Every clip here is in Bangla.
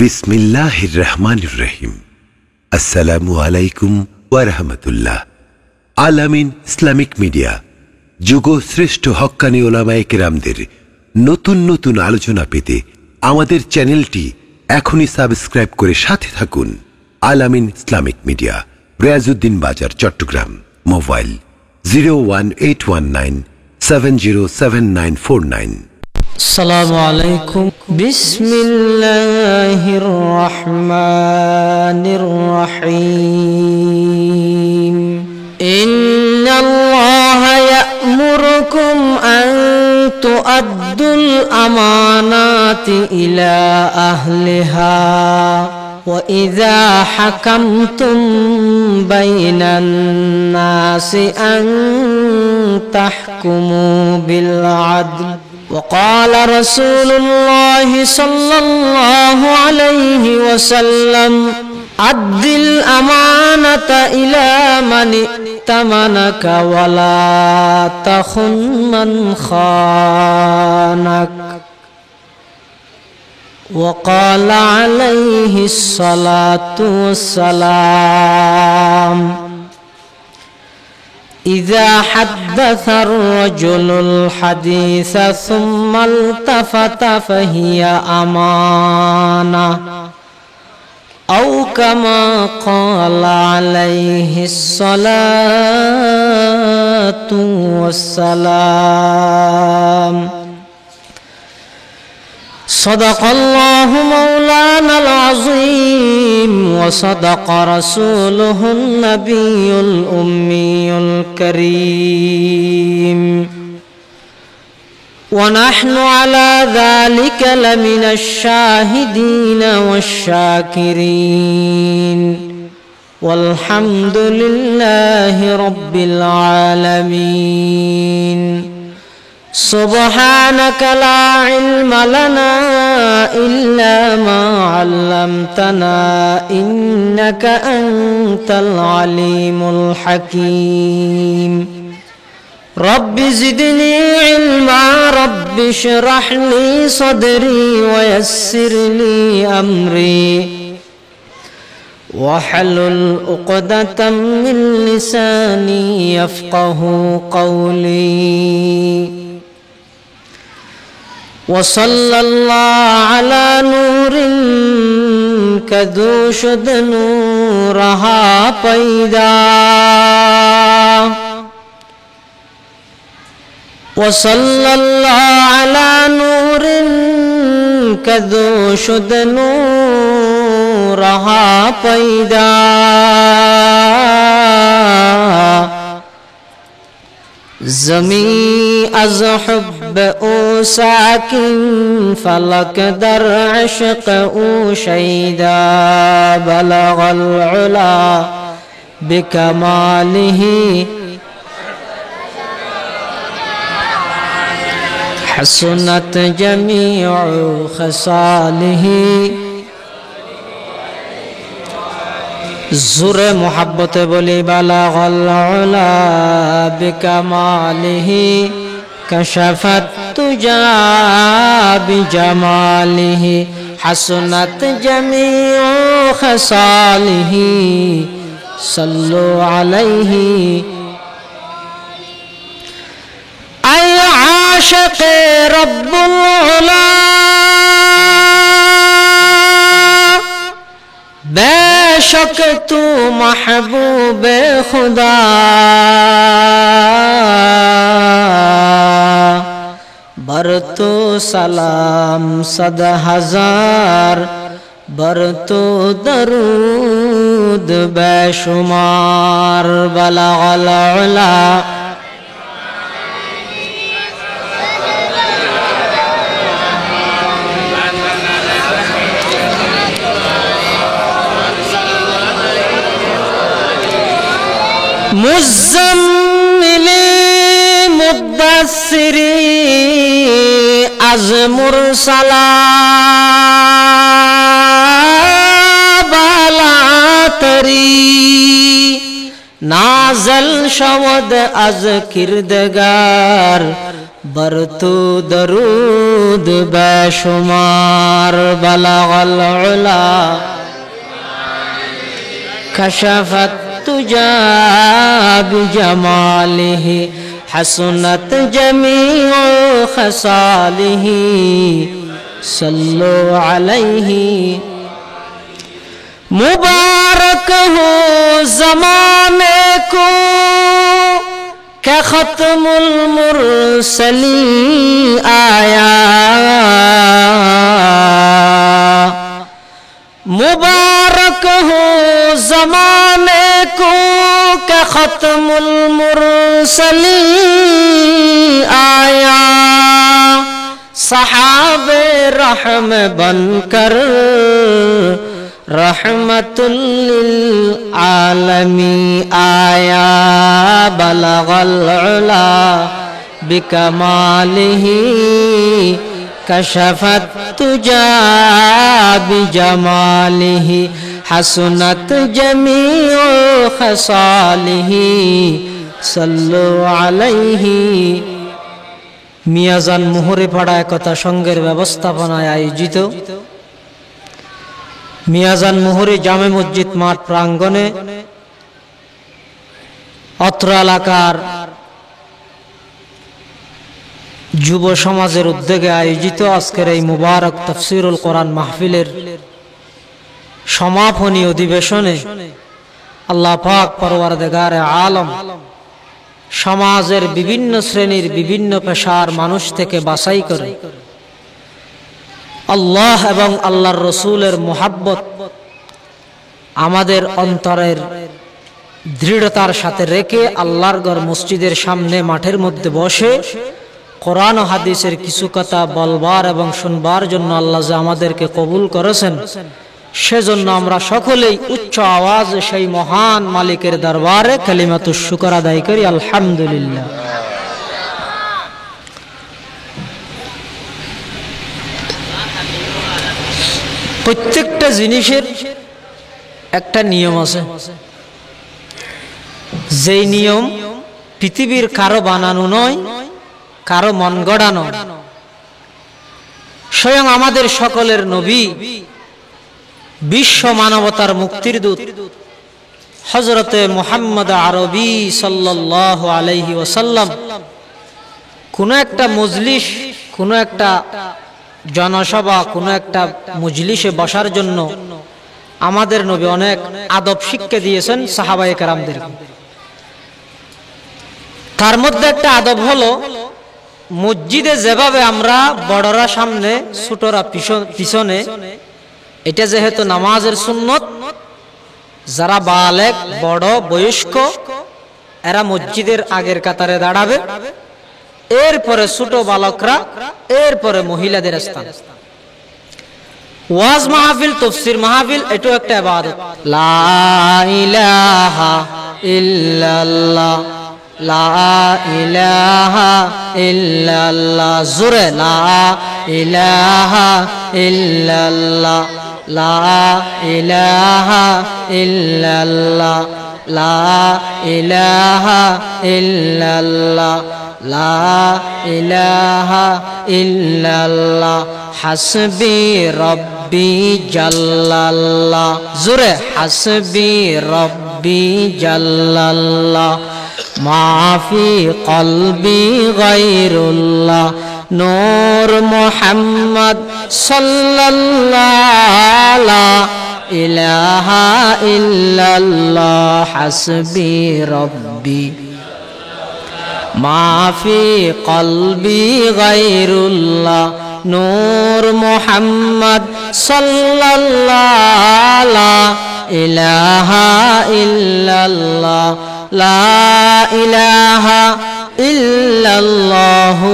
বিসমিল্লাহির রহমানির রহিম। আসসালামু আলাইকুম ওয়া রাহমাতুল্লাহ। আলামিন ইসলামিক মিডিয়া যুগশ্রেষ্ঠ হক্কানি উলামায়ে কেরামদের নতুন নতুন আলোচনা পেতে আমাদের চ্যানেলটি এখনই সাবস্ক্রাইব করে সাথে থাকুন। আলামিন ইসলামিক মিডিয়া, রিয়াজউদ্দিন বাজার, চট্টগ্রাম। মোবাইল 01819707949। السلام عليكم. بسم الله الرحمن الرحيم. إن الله يأمركم أن تؤدوا الأمانات إلى أهلها وإذا حكمتم بين الناس أن تحكموا بالعدل. وقال رسول الله صلى الله عليه وسلم: أد الأمانة إلى من ائتمنك ولا تخن من خانك. وقال عليه الصلاة والسلام: إذا حدث الرجل الحديث ثم التفت فهي أمانة، أو كما قال عليه الصلاة والسلام. صدق الله مولانا العظيم وصدق رسوله النبي الأمي الكريم، ونحن على ذلك لمن الشاهدين والشاكرين، والحمد لله رب العالمين. سبحانك لا علم لنا إلا ما علمتنا إنك أنت العليم الحكيم. رب زدني علما، رب اشرح لي صدري ويسر لي أمري واحلل عقدة من لساني يفقه قولي. وصلى الله على نور كدو شد نورها پیدا. وصلى الله على نور كدو شد نورها پیدا. زمین از حب او ساکن، فلک در عشق او شیدا. بلغ العلا بکماله حسنت جمیع خصاله. زور محبت بولی بلغل علا بکماله کشفت تجا بجماله حسنت جمیع خصاله. صلو علیه ای عاشق رب العلا، बेशक तू महबूब खुदा। बर तो सलाम सद हजार, बर तो दरूद बेशुमार। बलगल उला मुज़्ज़म्मिली मुद्दस्सिरी अज़ मुरसला बालातरी। नाज़ल शवद अज़ किरदगार बरतू दरूद बेशुमार बलगल उला कशफत तुजा बिजमालिही हसनत जमीउ खसालिही सल्लु अलैहि मुबारक हो ज़माने को क्या ख़त्मुल मुरसलीन आया। मुबारक हो ज़माने को क्या ख़त्मुल मुरसलीन आया। सहाबे रहम बनकर रहमतुल लिल आलमीन आया। बलगल उला बिकमालिही कशफत तुजा बिजमालिही हसनत जमीउ खसालिही सल्लु अलैहि। মিয়াজান মোহরে পাড়া একতা সংঘের ব্যবস্থাপনায় আয়োজিত মিয়াজান মোহরে জামে মসজিদ মাঠ প্রাঙ্গণে অত্র এলাকার যুব সমাজের উদ্যোগে আয়োজিত আজকের এই মুবারক তাফসীরুল কোরআন মাহফিলের সমাপনী অধিবেশনে আল্লাহ পাক পরওয়ারদিগারে আলম সমাজের বিভিন্ন শ্রেণীর বিভিন্ন পেশার মানুষ থেকে বাছাই করে আল্লাহ এবং আল্লাহর রসুলের মুহাব্বত আমাদের অন্তরের দৃঢ়তার সাথে রেখে আল্লাহর ঘর মসজিদের সামনে মাঠের মধ্যে বসে কোরআন ও হাদিসের কিছু কথা বলবার এবং শুনবার জন্য আল্লাহ যে আমাদেরকে কবুল করেছেন, সেজন্য আমরা সকলেই উচ্চ আওয়াজে সেই মহান মালিকের দরবারে কালিমাতুশ শুকর আদায় করি আলহামদুলিল্লাহ। প্রত্যেকটা জিনিসের একটা নিয়ম আছে, যেই নিয়ম পৃথিবীর কারো বানানো নয়, কারো মন গড়ানো। স্বয়ং আমাদের সকলের নবী, বিশ্ব মানবতার মুক্তির দূত হযরতে মুহাম্মদ আরবী সাল্লাল্লাহু আলাইহি ওয়াসাল্লাম কোন একটা মজলিস, কোন একটা জনসভা, কোন একটা মজলিসে বসার জন্য আমাদের নবী অনেক আদব শিক্ষা দিয়েছেন সাহাবায়ে কেরামদেরকে। তার মধ্যে একটা আদব হলো, মসজিদে যেভাবে আমরা বড়রা সামনে ছোটরা পিছনে, এটা যেহেতু নামাজের সুন্নত, যারা বালেগ বড় বয়স্ক এরা মসজিদের আগের কাতারে দাঁড়াবে, এরপরে ছোট বালকরা, এরপরে মহিলাদের স্থান। ওয়াজ মাহফিল, তাফসীর মাহফিল এটাও একটা ইবাদত। লা ইলাহা ইল্লাল্লাহ, লা ইলাহা ইল্লাল্লাহ, জোরে লা ইলাহা ইল্লাল্লাহ, লা ইলাহা ইল্লাল্লাহ, লা ইলাহা ইল্লাল্লাহ, লা ইলাহা ইল্লাল্লাহ, হাসবি রব্বি জাল্লাল্লাহ, জোরে হাসবি রব্বি জাল্লাল্লাহ, মাফি কলবি গায়রুল্লাহ, নূর মুহাম্মদ সাল্লাল্লাহু লা ইলাহা ইল্লাল্লাহ, হাসবি রব্বি মাফি কলবি গায়রুল্লাহ, নূর মুহাম্মদ সাল্লাল্লাহু লা ইলাহা ইল্লাল্লাহ, লা ইলাহা ইল্লাল্লাহু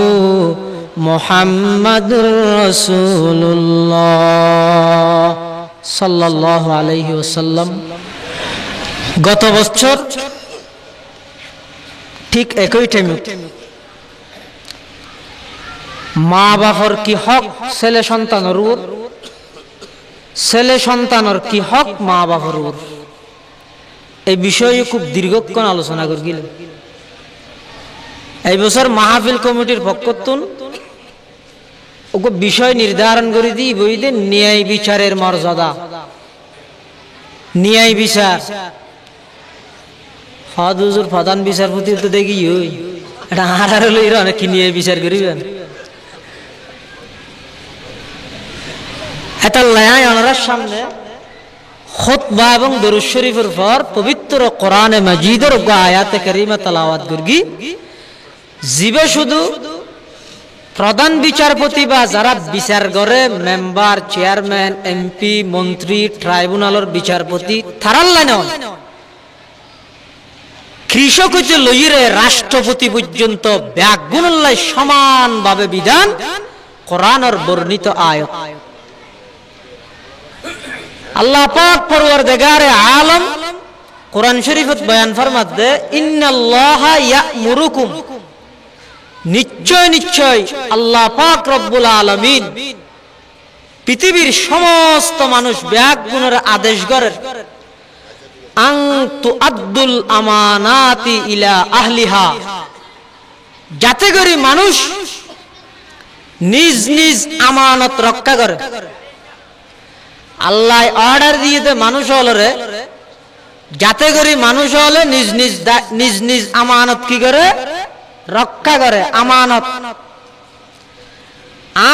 মুহাম্মাদুর রাসূলুল্লাহ সাল্লাল্লাহু আলাইহি ওয়াসাল্লাম। গত বছর ঠিক একই টাইমে মা বাবার কি হক ছেলে সন্তানের উপর, ছেলে সন্তানের কি হক মা বাবার উপর, এই বিষয়ে খুব দীর্ঘক্ষণ আলোচনা করে গেলেন। এই বছর মাহফিল কমিটির পক্ষতুন ওকে বিষয় নির্ধারণ করে দিই বইতে ন্যায় বিচারের মর্যাদা, ন্যায় বিচার। হদ হুজুর প্রধান বিচারপতি তো দেখি ওই এটা আর হলো এরা অনেক কি ন্যায় বিচার করিবেন। এটা লয়ায় ওনার সামনে খুতবা এবং দরুদ শরীফের পর পবিত্র কোরআনে মাজিদের আয়াতে কারিমা তেলাওয়াত করগি। জিবে শুধু প্রধান বিচারপতি বা যারা বিচার করে মেম্বার, চেয়ারম্যান, এমপি, মন্ত্রী, ট্রাইব্যুনালের বিচারপতি তারার লাইনে কৃষক হইতে লইরে রাষ্ট্রপতি পর্যন্ত ব্যাগুণল্লাই সমানভাবে বিধান কোরআনের বর্ণিত আয়াত। আল্লাহ পাক পরওয়ারদিগারে আলম কোরআন শরীফত বয়ান ফরমাতে ইন্নাল্লাহা ইয়া'মুরুকুম, নিশ্চয় নিশ্চয় আল্লাহ পাক রব্বুল আলামিন পৃথিবীর সমস্ত মানুষ ব্যাগুণের আদেশ করেন আন তুআদ্দুল আমানাতি ইলা আহলিহা, যাতে করে মানুষ নিজ নিজ আমানত রক্ষা করে। আল্লাহ অর্ডার দিয়ে মানুষ হলরে যাতে করে মানুষ হলে নিজ নিজ আমানত কি করে রক্ষা করে, আমানত।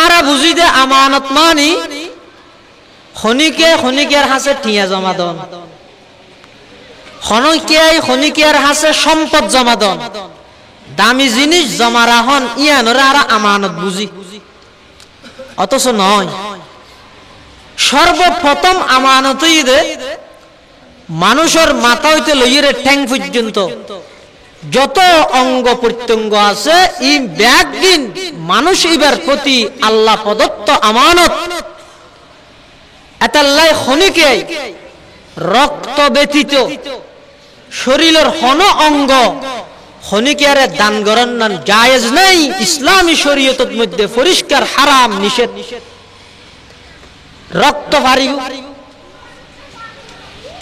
আর বুঝি দে আমানত মানি খনিকের হাসে ঠিয়া জমা দন, খনিকের হাসে সম্পদ জমা দন, দামি জিনিস জমা রাখন ইয়ানরে আর আমানত বুঝি। অথচ নয়, সর্বপ্রথম আমানতই দে মানুষের মাথা হইতে লইরে ঠ্যাং পর্যন্ত যত অঙ্গ প্রত্যঙ্গ আছে ই ব্যাগদিন মানুষ ইবার প্রতি আল্লাহ প্রদত্ত আমানত। এতাল্লাই খনিকে রক্ত ব্যতীত শরীরের হন অঙ্গ খনিকেয়ারে দান করার নাম জায়েজ নাই। ইসলামী শরীয়তের মধ্যে পরিষ্কার হারাম নিষেধ। রক্ত ভারিব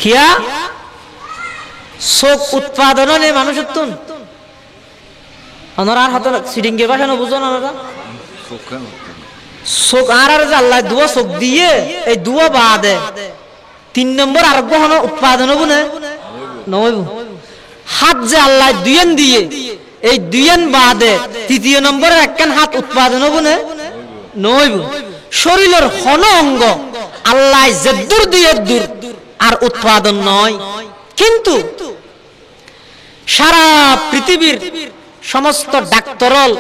কিয়া শোক উৎপাদন নেই মানুষের তুন ওনার হাতে সিডিংকে বাসানো বুঝো না শোক আর আল্লাহ দুয়া শোক দিয়ে এই দুয়া বাদে 3 নম্বর আর গ্রহণ উৎপাদন হবো না নইব। হাত যে আল্লাহ দুইয়ান দিয়ে এই দুইয়ান বাদে 3য় নম্বরের একখান হাত উৎপাদন হবো না নইব। শরীরের হন অঙ্গ আল্লাহ জেদ্দুর দিয়ে দূর আর উৎপাদন নয়। কিন্তু সারা পৃথিবীর সমস্ত ডাক্তারল,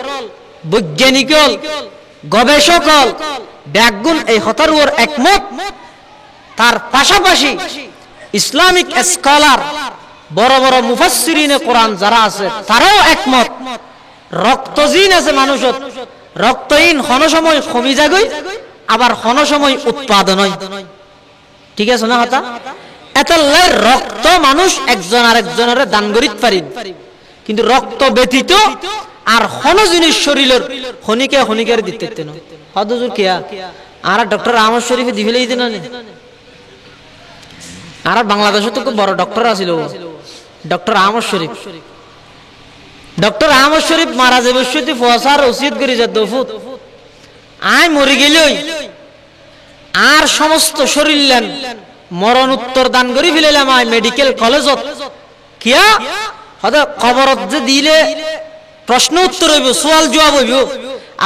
বৈজ্ঞানিকল, গবেষকল ব্যাগুণ এই হতারুয়ার একমত। তার পাশাপাশি ইসলামিক স্কলার, বড় বড় মুফাসসিরিনে কোরআন যারা আছে তারাও একমত। রক্তহীন আছে মানুষত, রক্তহীন হন সময় কমি যাগই আবার হন সময় উৎপাদন হয়। ঠিক আছে না কথা? এতলাই রক্ত মানুষ একজন আরেকজনের দান করিতে পারি, কিন্তু রক্ত ব্যতীত আর হন জিনিস শরীরের খনিকের দিতে না। হদুজুর কিয়া আর ডক্টর আহমদ শরীফে দি ফেলে দিতে না। আর বাংলাদেশে তো খুব বড় ডক্টর আছিল ডক্টর আহমদ শরীফ। ডক্টর আহমদ শরীফ মারা যাবে সত্যি ফসার ওসিয়ত করে যা দফুত আয় মরে গেলই আর সমস্ত শরীর লেন মরণ উত্তর দান করি ফেলাম আয় মেডিকেল কলেজত। কিয়া হয়তো খবরত যে দিলে প্রশ্ন উত্তর হইব, সোয়াল জবাব হইব,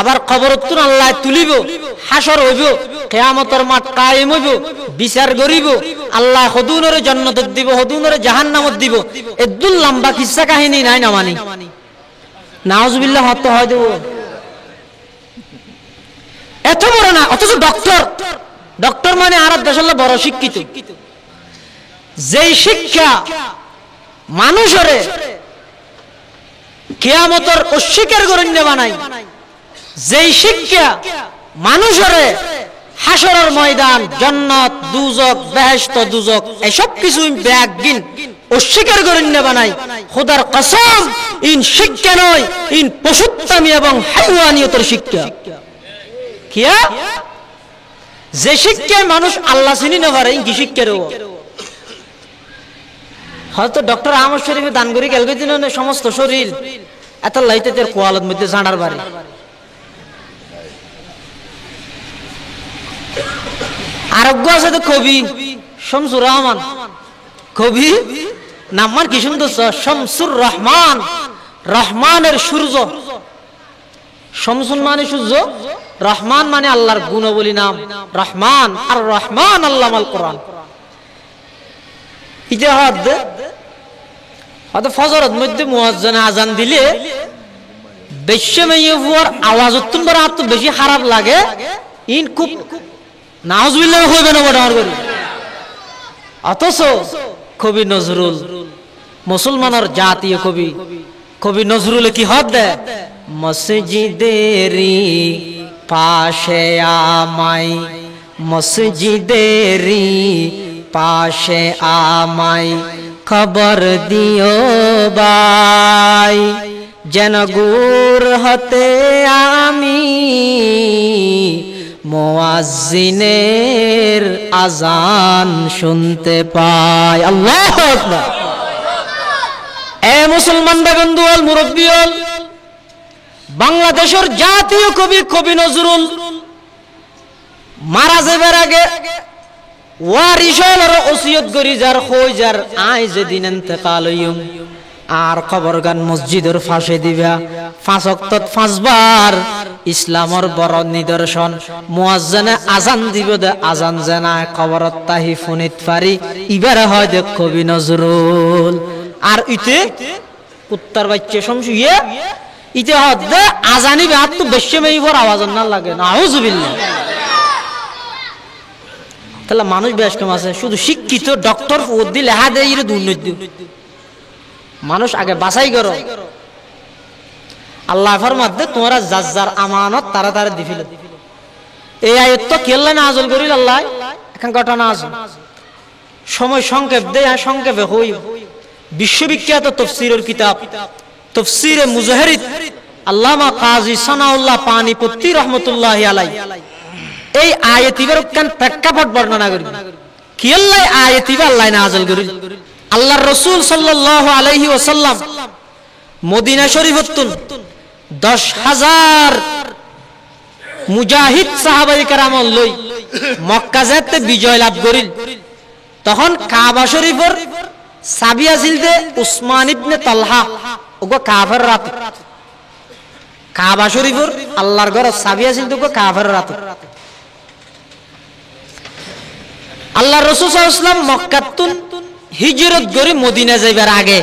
আবার খবর উত্তর আল্লাহ তুলিব, হাসর হইব, কিয়ামতের মাঠ কায়েম হইব, বিচার করিব, আল্লাহ হদুনরে জান্নাত দিব, হদুনরে জাহান্নামত দিব। এদুল লম্বা কিসসা কাহিনী নাই না মানি নাউজুবিল্লাহ হতে হয় দেব এত বড় না। অথচ ডক্টর মানে আর দেশের বড় শিক্ষিত। যেই শিক্ষা মানুষরে কিয়ামতের অস্বীকার গণ্য বানাই, যেই শিক্ষা মানুষরে হাসরের ময়দান, জান্নাত, দুজক, বেহেশত, দুজক এসব কিছু ব্যাগিন অস্বীকার গণ্য বানাই, খোদার কসম ইন শিক্ষা নয়, ইন পশুত্বামি এবং হাইওয়ানিয়তের শিক্ষা। কিয়া যে শিক্ষায় মানুষ আল্লাহ চিনি না পারে কি শিক্ষার হয়তো ডক্টর আহমদ শরীফে দান করি গেল সমস্ত শরীর এত লাইতে তের কোয়ালত মধ্যে জানার বাড়ি আরোগ্য আছে তো কবি শামসুর রহমান কবি নাম্মান কি সুন্দর শামসুর রহমান রহমানের সূর্য শামসুন মানে সূর্য রহমান মানে আল্লাহর গুণাবলী নাম রহমান আর রহমান আল্লামাল কোরআন ইতে হয়তো ফজরের মধ্যে মুয়াজ্জিন আজান দিলে বেশি মেয়ে হওয়ার আওয়াজ অত্যন্ত রাত বেশি খারাপ লাগে ইন খুব নাউজুবিল্লাহ হইবে না বড় আর করি অথচ কবি নজরুল মুসলমানের জাতীয় কবি কবি নজরুল কি হদ দেয় মসজিদেরি পাশে আমাই মসজিদেরি পাশে আমাই খবর দিও ভাই যেন গুর হতে আমি মুয়াজ্জিনের আজান শুনতে পাই আল্লাহু আকবার এ মুসলমান বন্ধু আল মুরব্বী বাংলাদেশের জাতীয় কবি কবি নজরুল মারা যাবার আগে ওয়ারিসের ওসিয়ত করি যার হই যার আই যেদিন ইন্তেকাল হইম আর কবরগান মসজিদের ফাঁসে দিবা 5 ওয়াক্ত 5 বার ইসলামের বড় নিদর্শন মুয়াজ্জিনে আজান দিব দে আজান জানায় কবরত তাহি ফুনিত পারি ইবারে হয় দে কবি নজরুল আর ইতে কুত্তার বাচ্চা শমসুয়ে ইতে হদ আজানি বাত তো বেশি মেইবর আওয়াজ না লাগে নাউজুবিল্লাহ তাহলে মানুষ বেশ কম আছে শুধু শিক্ষিত ডক্টর ওদি লেহা দেয় এর দুর্নীতি মানুষ আগে বাছাই করো আল্লাহ ফরমাত দে তোমরা জাজ্জার আমানত তারা তারা দিফিল এই আয়াত তো কেল্লা নাযিল করিল আল্লাহ এখন ঘটনা আছে সময় সংক্ষেপ দেয় আর সংক্ষেপে হই বিশ্ববিখ্যাত তাফসীরের কিতাব তাফসীরে মুজাহিদ আল্লামা কাজী সানাউল্লাহ পানিপত্তি রাহমাতুল্লাহি আলাইহি এই আয়াতিবার কান প্রেক্ষাপট বর্ণনা করি কি আল্লাহ আয়াতিবা আল্লাহ নাযিল করিল আল্লাহর রাসূল সাল্লাল্লাহু আলাইহি ওয়াসাল্লাম মদিনা শরীফতুন 10,000 মুজাহিদ সাহাবায়ে কেরাম লই মক্কা যেতে বিজয় লাভ করিল তখন কাবা শরীফের চাবি আছিল দে উসমান ইবনে তালহা ওগো কাফের রাত কাবা শরীফের আল্লাহর ঘরের চাবি আছিল তো কাফের রাত আল্লাহর রাসূল সাল্লাল্লাহু আলাইহি ওয়াসাল্লাম মক্কাতুন হিজরত করে মদিনা যাইবার আগে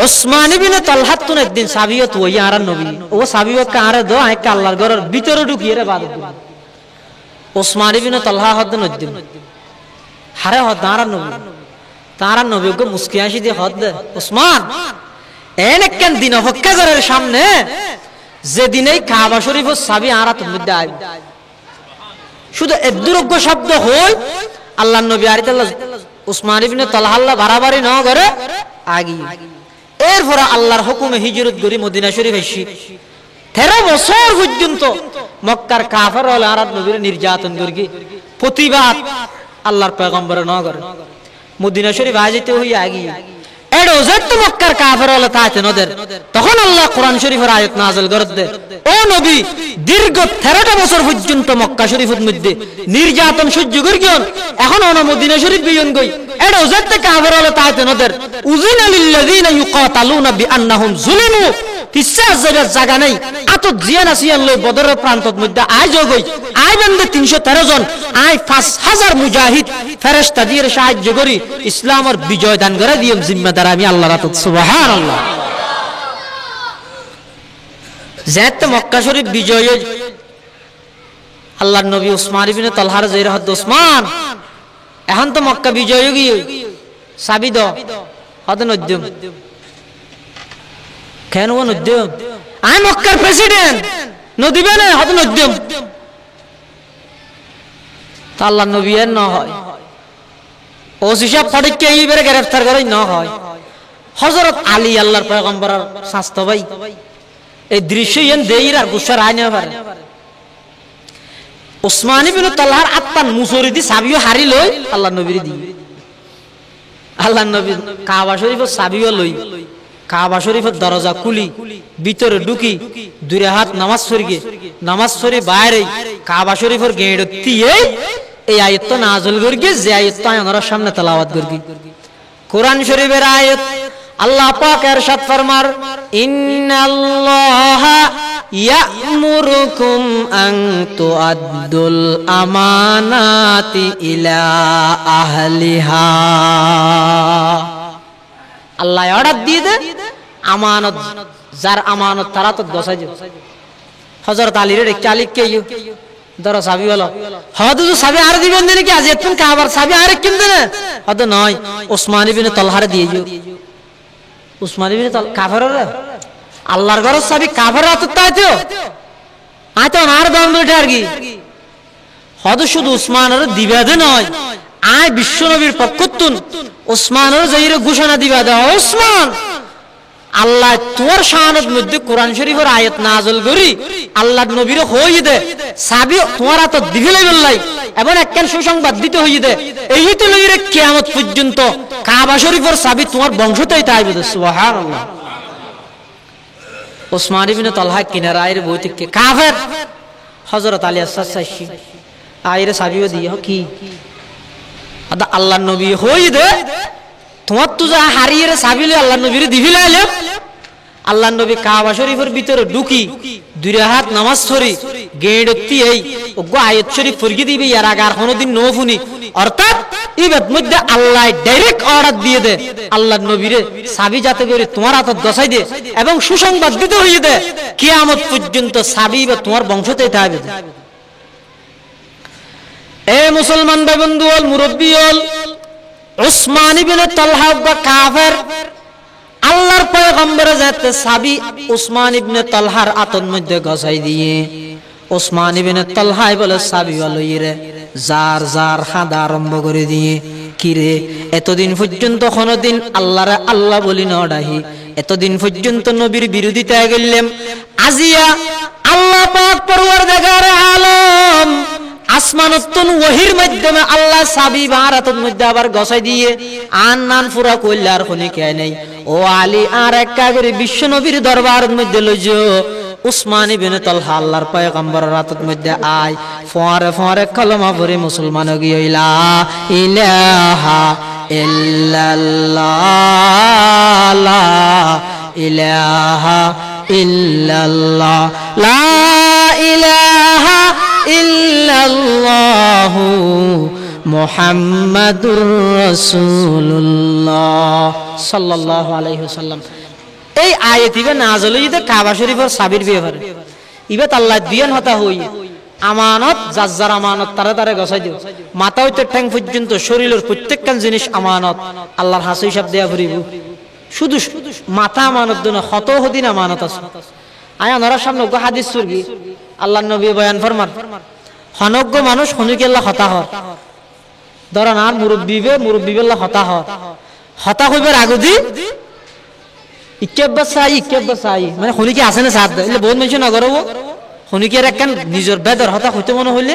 উসমান ইবনে তালহা তুন একদিন সাবিয়ত ওই আর নবী ও সাবিয়ত কারে দো আয় আল্লাহর ঘরের ভিতরে ঢুকিয়ে রে বাদ উসমান ইবনে তালহা হদ নদিন হারে হদ আর নবী তারা নবী গো মুস্কি হাসি দিয়ে হদ উসমান এনে কেন দিন হক্কা ঘরের সামনে যেদিনেই কাবা শরীফের চাবি আর হাতের মধ্যে আইব শুধু এদুরোগ্য শব্দ হই আল্লাহ নবী আরিতাল্লাহ উসমান ইবনে তালহা আল্লাহ বাড়াবাড়ি ন করে আগি এরপরে আল্লাহর হুকুমে হিজরত করি মদিনা শরীফ এসি 13 বছর পর্যন্ত মক্কার কাফের হল আর নবীর নির্যাতন করি প্রতিবাদ আল্লাহর পয়গম্বর ন করে মদিনা শরীফ আইতে হই আগি এডো যত মক্কার কাফের হল তাইতে নদের তখন আল্লাহ কোরআন শরীফের আয়াত নাযিল করে দে ও নবী দীর্ঘ 13টা বছর পর্যন্ত মক্কা শরীফের মধ্যে নির্যাতন সহ্য করিয়ন এখন অন মদিনা শরীফ বিয়ন গই এডো যত কাফের হল তাইতে নদের উযিনা লিল্লাযিনা ইউকাতালুনা বিআন্নাহুম যুলিমু কিসা জায়গা নাই আত জিয়ান আসিয়ান লই বদরের প্রান্তত মধ্যে আই জগই আই বন্দে 313 জন আই 5000 মুজাহিদ ফেরেশতা দিয়ে সাহায্য করি ইসলামের বিজয় দান করে দিম জিম্মাদার আমি আল্লাহর রাত সুবহানাল্লাহ যেত মক্কা শরীফ বিজয় আল্লাহর নবী উসমান ইবনে তালহার জয়র হদ উসমান এখন তো মক্কা বিজয় গই চাবি দাও হদ নদ্যম কেন ও নদ্যম আই মক্কার প্রেসিডেন্ট নদিবে না হদ নদ্যম তা আল্লাহর নবী এর না হয় ওসি সাহেব ফটিককে এইবারে গ্রেফতার করে না হয় হযরত আলী আল্লাহর পয়গম্বরের শাস্ত ভাই এই দৃশ্য এন দেইর আর গুসার আইনে পারে উসমান ইবনে তালহার আত্মান মুসরিদি সাবিও হারি লই আল্লাহর নবীর দি আল্লাহর নবী কাবা শরীফের সাবিও লই কাবা শরীফের দরজা খুলি ভিতরে ঢুকি দুই হাত নামাজ পড়ি নামাজ পড়ি বাইরে কাবা শরীফের গেট দিয়ে এই আয়াত নাযিল করি যে আয়াত আপনার সামনে তেলাওয়াত করি কোরআন শরীফের আয়াত আল্লাহ পাক ইরশাদ ফরমার ইন্নাল্লাহা ইয়া'মুরুকুম আন তুআদ্দুল আমানাতি ইলা আহলিহা আল্লাহ অর্ডার দিয়ে দে আমানত যার আমানত তারা তো গছাই যাবে হযরত আলীর এক চালিক কে ধরো সাবি হলো হয়তো সাবি আর দিবেন দিনে কি আজ এতন কাবার সাবি আর কিন দেনে হয়তো নয় ওসমান ইবনে তালহার দিয়ে দিও ওসমান ইবনে তাল কাফেরর আল্লাহর ঘর সাবি কাফের হাতে তাইতো আইতো আর দম দুইটা আর কি হয়তো শুধু ওসমানের দিবে দে নয় আয় বিশ্ব নবীর পক্ষতুন ওসমানের যাইরে ঘোষণা দিবা দাও ওসমান আল্লাহ তোর শানের মধ্যে কোরআন শরীফের আয়াত নাযিল করি আল্লাহর নবীর হই দে সাবি তোমার হাতে দিবিলাই বললাই এবং একখান সুসংবাদ দিতে হই দে এই তো লইরে কিয়ামত পর্যন্ত কাবা শরীফের সাবি তোমার বংশতেই তাইবে সুবহানাল্লাহ ওসমান ইবনে তালহা কিনারা আইরে বই থেকে কাফের হযরত আলী আসসাসি আইরে সাবিও দিয়ে কি আদা আল্লাহর নবী হই দে তোমার তো যা হারিয়ে সাবিলে আল্লাহর নবীর দিবিলাইলে আল্লাহর নবী কাবা শরীফের ভিতরে ঢুকি দুই হাত নামাজ পড়ি গেড়তি এই ওগো আয়াত শরীফ পড়ি দিবি এর আগে আর কোনদিন নো শুনি অর্থাৎ ইবাদ মধ্যে আল্লাহ ডাইরেক্ট অর্ডার দিয়ে দে আল্লাহর নবীরে সাবি যাতে করে তোমার হাতত গছাই দে এবং সুসংবাদ দিতে হইয়ে দে কিয়ামত পর্যন্ত সাবি বা তোমার বংশতেই থাকবে এ মুসলমান ভাই বন্ধু হল মুরব্বী হল ওসমান ইবনে তালহা বা কাফের আল্লাহর পয়গম্বর যাতে সাবি ওসমান ইবনে তালহার আতন মধ্যে গছাই দিয়ে ওসমান ইবনে তালহাই বলে সাবি লইরে জার জার খাদা আরম্ভ করে দিয়ে কিরে এতদিন পর্যন্ত কোনদিন আল্লাহরে আল্লাহ বলি না ডাহি এতদিন পর্যন্ত নবীর বিরোধিতা গেলাম আজিয়া আল্লাহ পাক পরওয়ারদিগার আলম আসমানতুন ওহির মাধ্যমে আল্লাহ সাবি ভারতের মধ্যে আবার গছাই দিয়ে আন নান পুরা কইলার কোনি কে নাই ও আলী আর একটা করে বিশ্ব নবীর দরবারের মধ্যে লইজো উসমান ইবনে তালহা আল্লাহর পয়গম্বরের রাতের মধ্যে আয় ফোয়ারে ফোয়ারে কলমা পড়ে মুসলমান হয়ে লা ইলাহা ইল্লাল্লাহ লা ইলাহা ইল্লাল্লাহ লা ইলাহা ইল্লাল্লাহু মুহাম্মাদুর রাসূলুল্লাহ সাল্লাল্লাহু আলাইহি ওয়াসাল্লাম এই আয়াত ইবে নাযিল হইতে কাবা শরীফের সাবির ব্যাপারে ইবে আল্লাহ দিয়েন হতা হই আমানত জাজ্জার আমানত তারে তারে গছাই দিও মাথা হইতে ঠ্যাং পর্যন্ত শরীরের প্রত্যেকটা জিনিস আমানত আল্লাহর হাসি হিসাব দেয়া পড়িব শুধু মাথা আমানত না কত দিন আমানত আছে আয়া নরার সামনে গো হাদিস সুরগি আল্লাহর নবী বয়ান ফরমান হনজ্ঞ মানুষ হনুকে আল্লাহ হতা হয় ধরেন আর মুরব্বী আল্লাহ হতা হয় হতা হইবার আগুদি ইকেব্বা চাই মানে হনুকে আছে না সাথ এলে বহুত মানুষ না করবো হনুকে একখান নিজের বেদর হতা হইতে মনে হইলে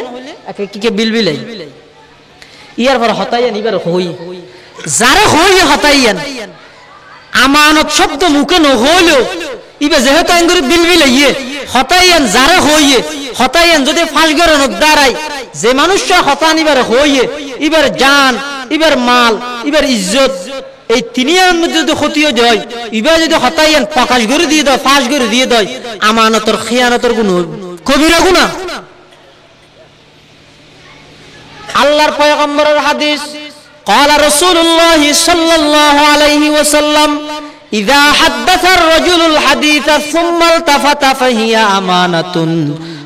কি বিলবিলাই ইয়ার পর হতাইয়ান এবার হই যারা হই হতাইয়ান আমানত শব্দ মুখে নহলেও ইবে যেহেতু আঙ্গুর বিলবিলাইয়ে হতাইয়ান যারা হইয়ে হতাইয়ান যদি ফাঁস করে দাঁড়ায় যে মানুষটা হতা নিবার হইয়ে এবার জান এবার মাল এবার ইজ্জত এই তিনিয়ার মধ্যে যদি ক্ষতিও যায় এবার যদি হতাইয়ান প্রকাশ করে দিয়ে দেয় ফাঁস করে দিয়ে দেয় আমানতর খিয়ানতর গুণ কবিরা গুনাহ আল্লাহর পয়গম্বরের হাদিস قال رسول الله صلى الله عليه وسلم إذا حدث الرجل الحديث ثم التفت فهي أمانة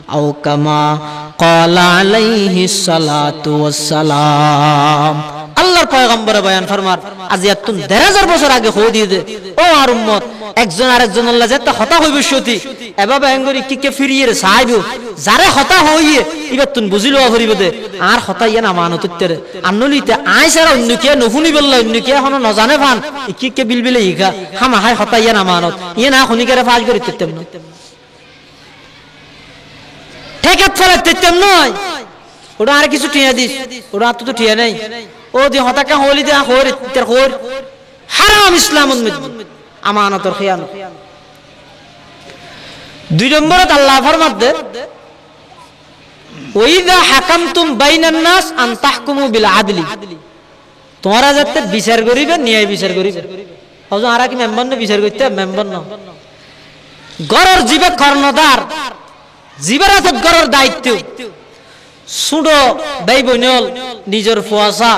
أو كما قال عليه الصلاة والسلام আল্লাহর পয়গম্বর বয়ান ফরমান আজিয়াতুন 1000 বছর আগে হয়ে দিয়ে দে ও আর উম্মত একজন আরেকজন আল্লাহ যেটা হতা হইবে সতি এভাবে আঙ্গুরি কিকে ফিরিয়ে সাইবো যারে হতা হইয়ে ইবা তুন বুঝিলো হরিবে দে আর হতা ইয়ান আমানততের আন্নলিতে আইসারা অন্যকে নহুনি বললা অন্যকে হনো না জানে ফান কিকে বিলবিলে ইগা হামা হাই হতা ইয়ান আমানত ইয়া না খনিকেরে ফাজ করি তেতেম না ঠেকাত ফলে তেতেম নয় ওটা আর কিছু টিয়া দিস ওটা তো টিয়া নাই ও দি হতাকা হলি দে হর তের হর হারাম ইসলামের মধ্যে আমানতর খিয়ানত। 2 নম্বরত আল্লাহ ফরমাতে ওয়াইদা হাকামতুম বাইনান নাস আন তাহকুমু বিল আদলি, তোমরা যাতে বিচার করিবে ন্যায় বিচার করিবে। ওজন আরা কি মেম্বার না বিচার করতে মেম্বার না, গরর জীবে কর্ণধার, জীবের হাতত গরর দায়িত্ব। সুডো ভাই বোনল নিজের ফুয়াশা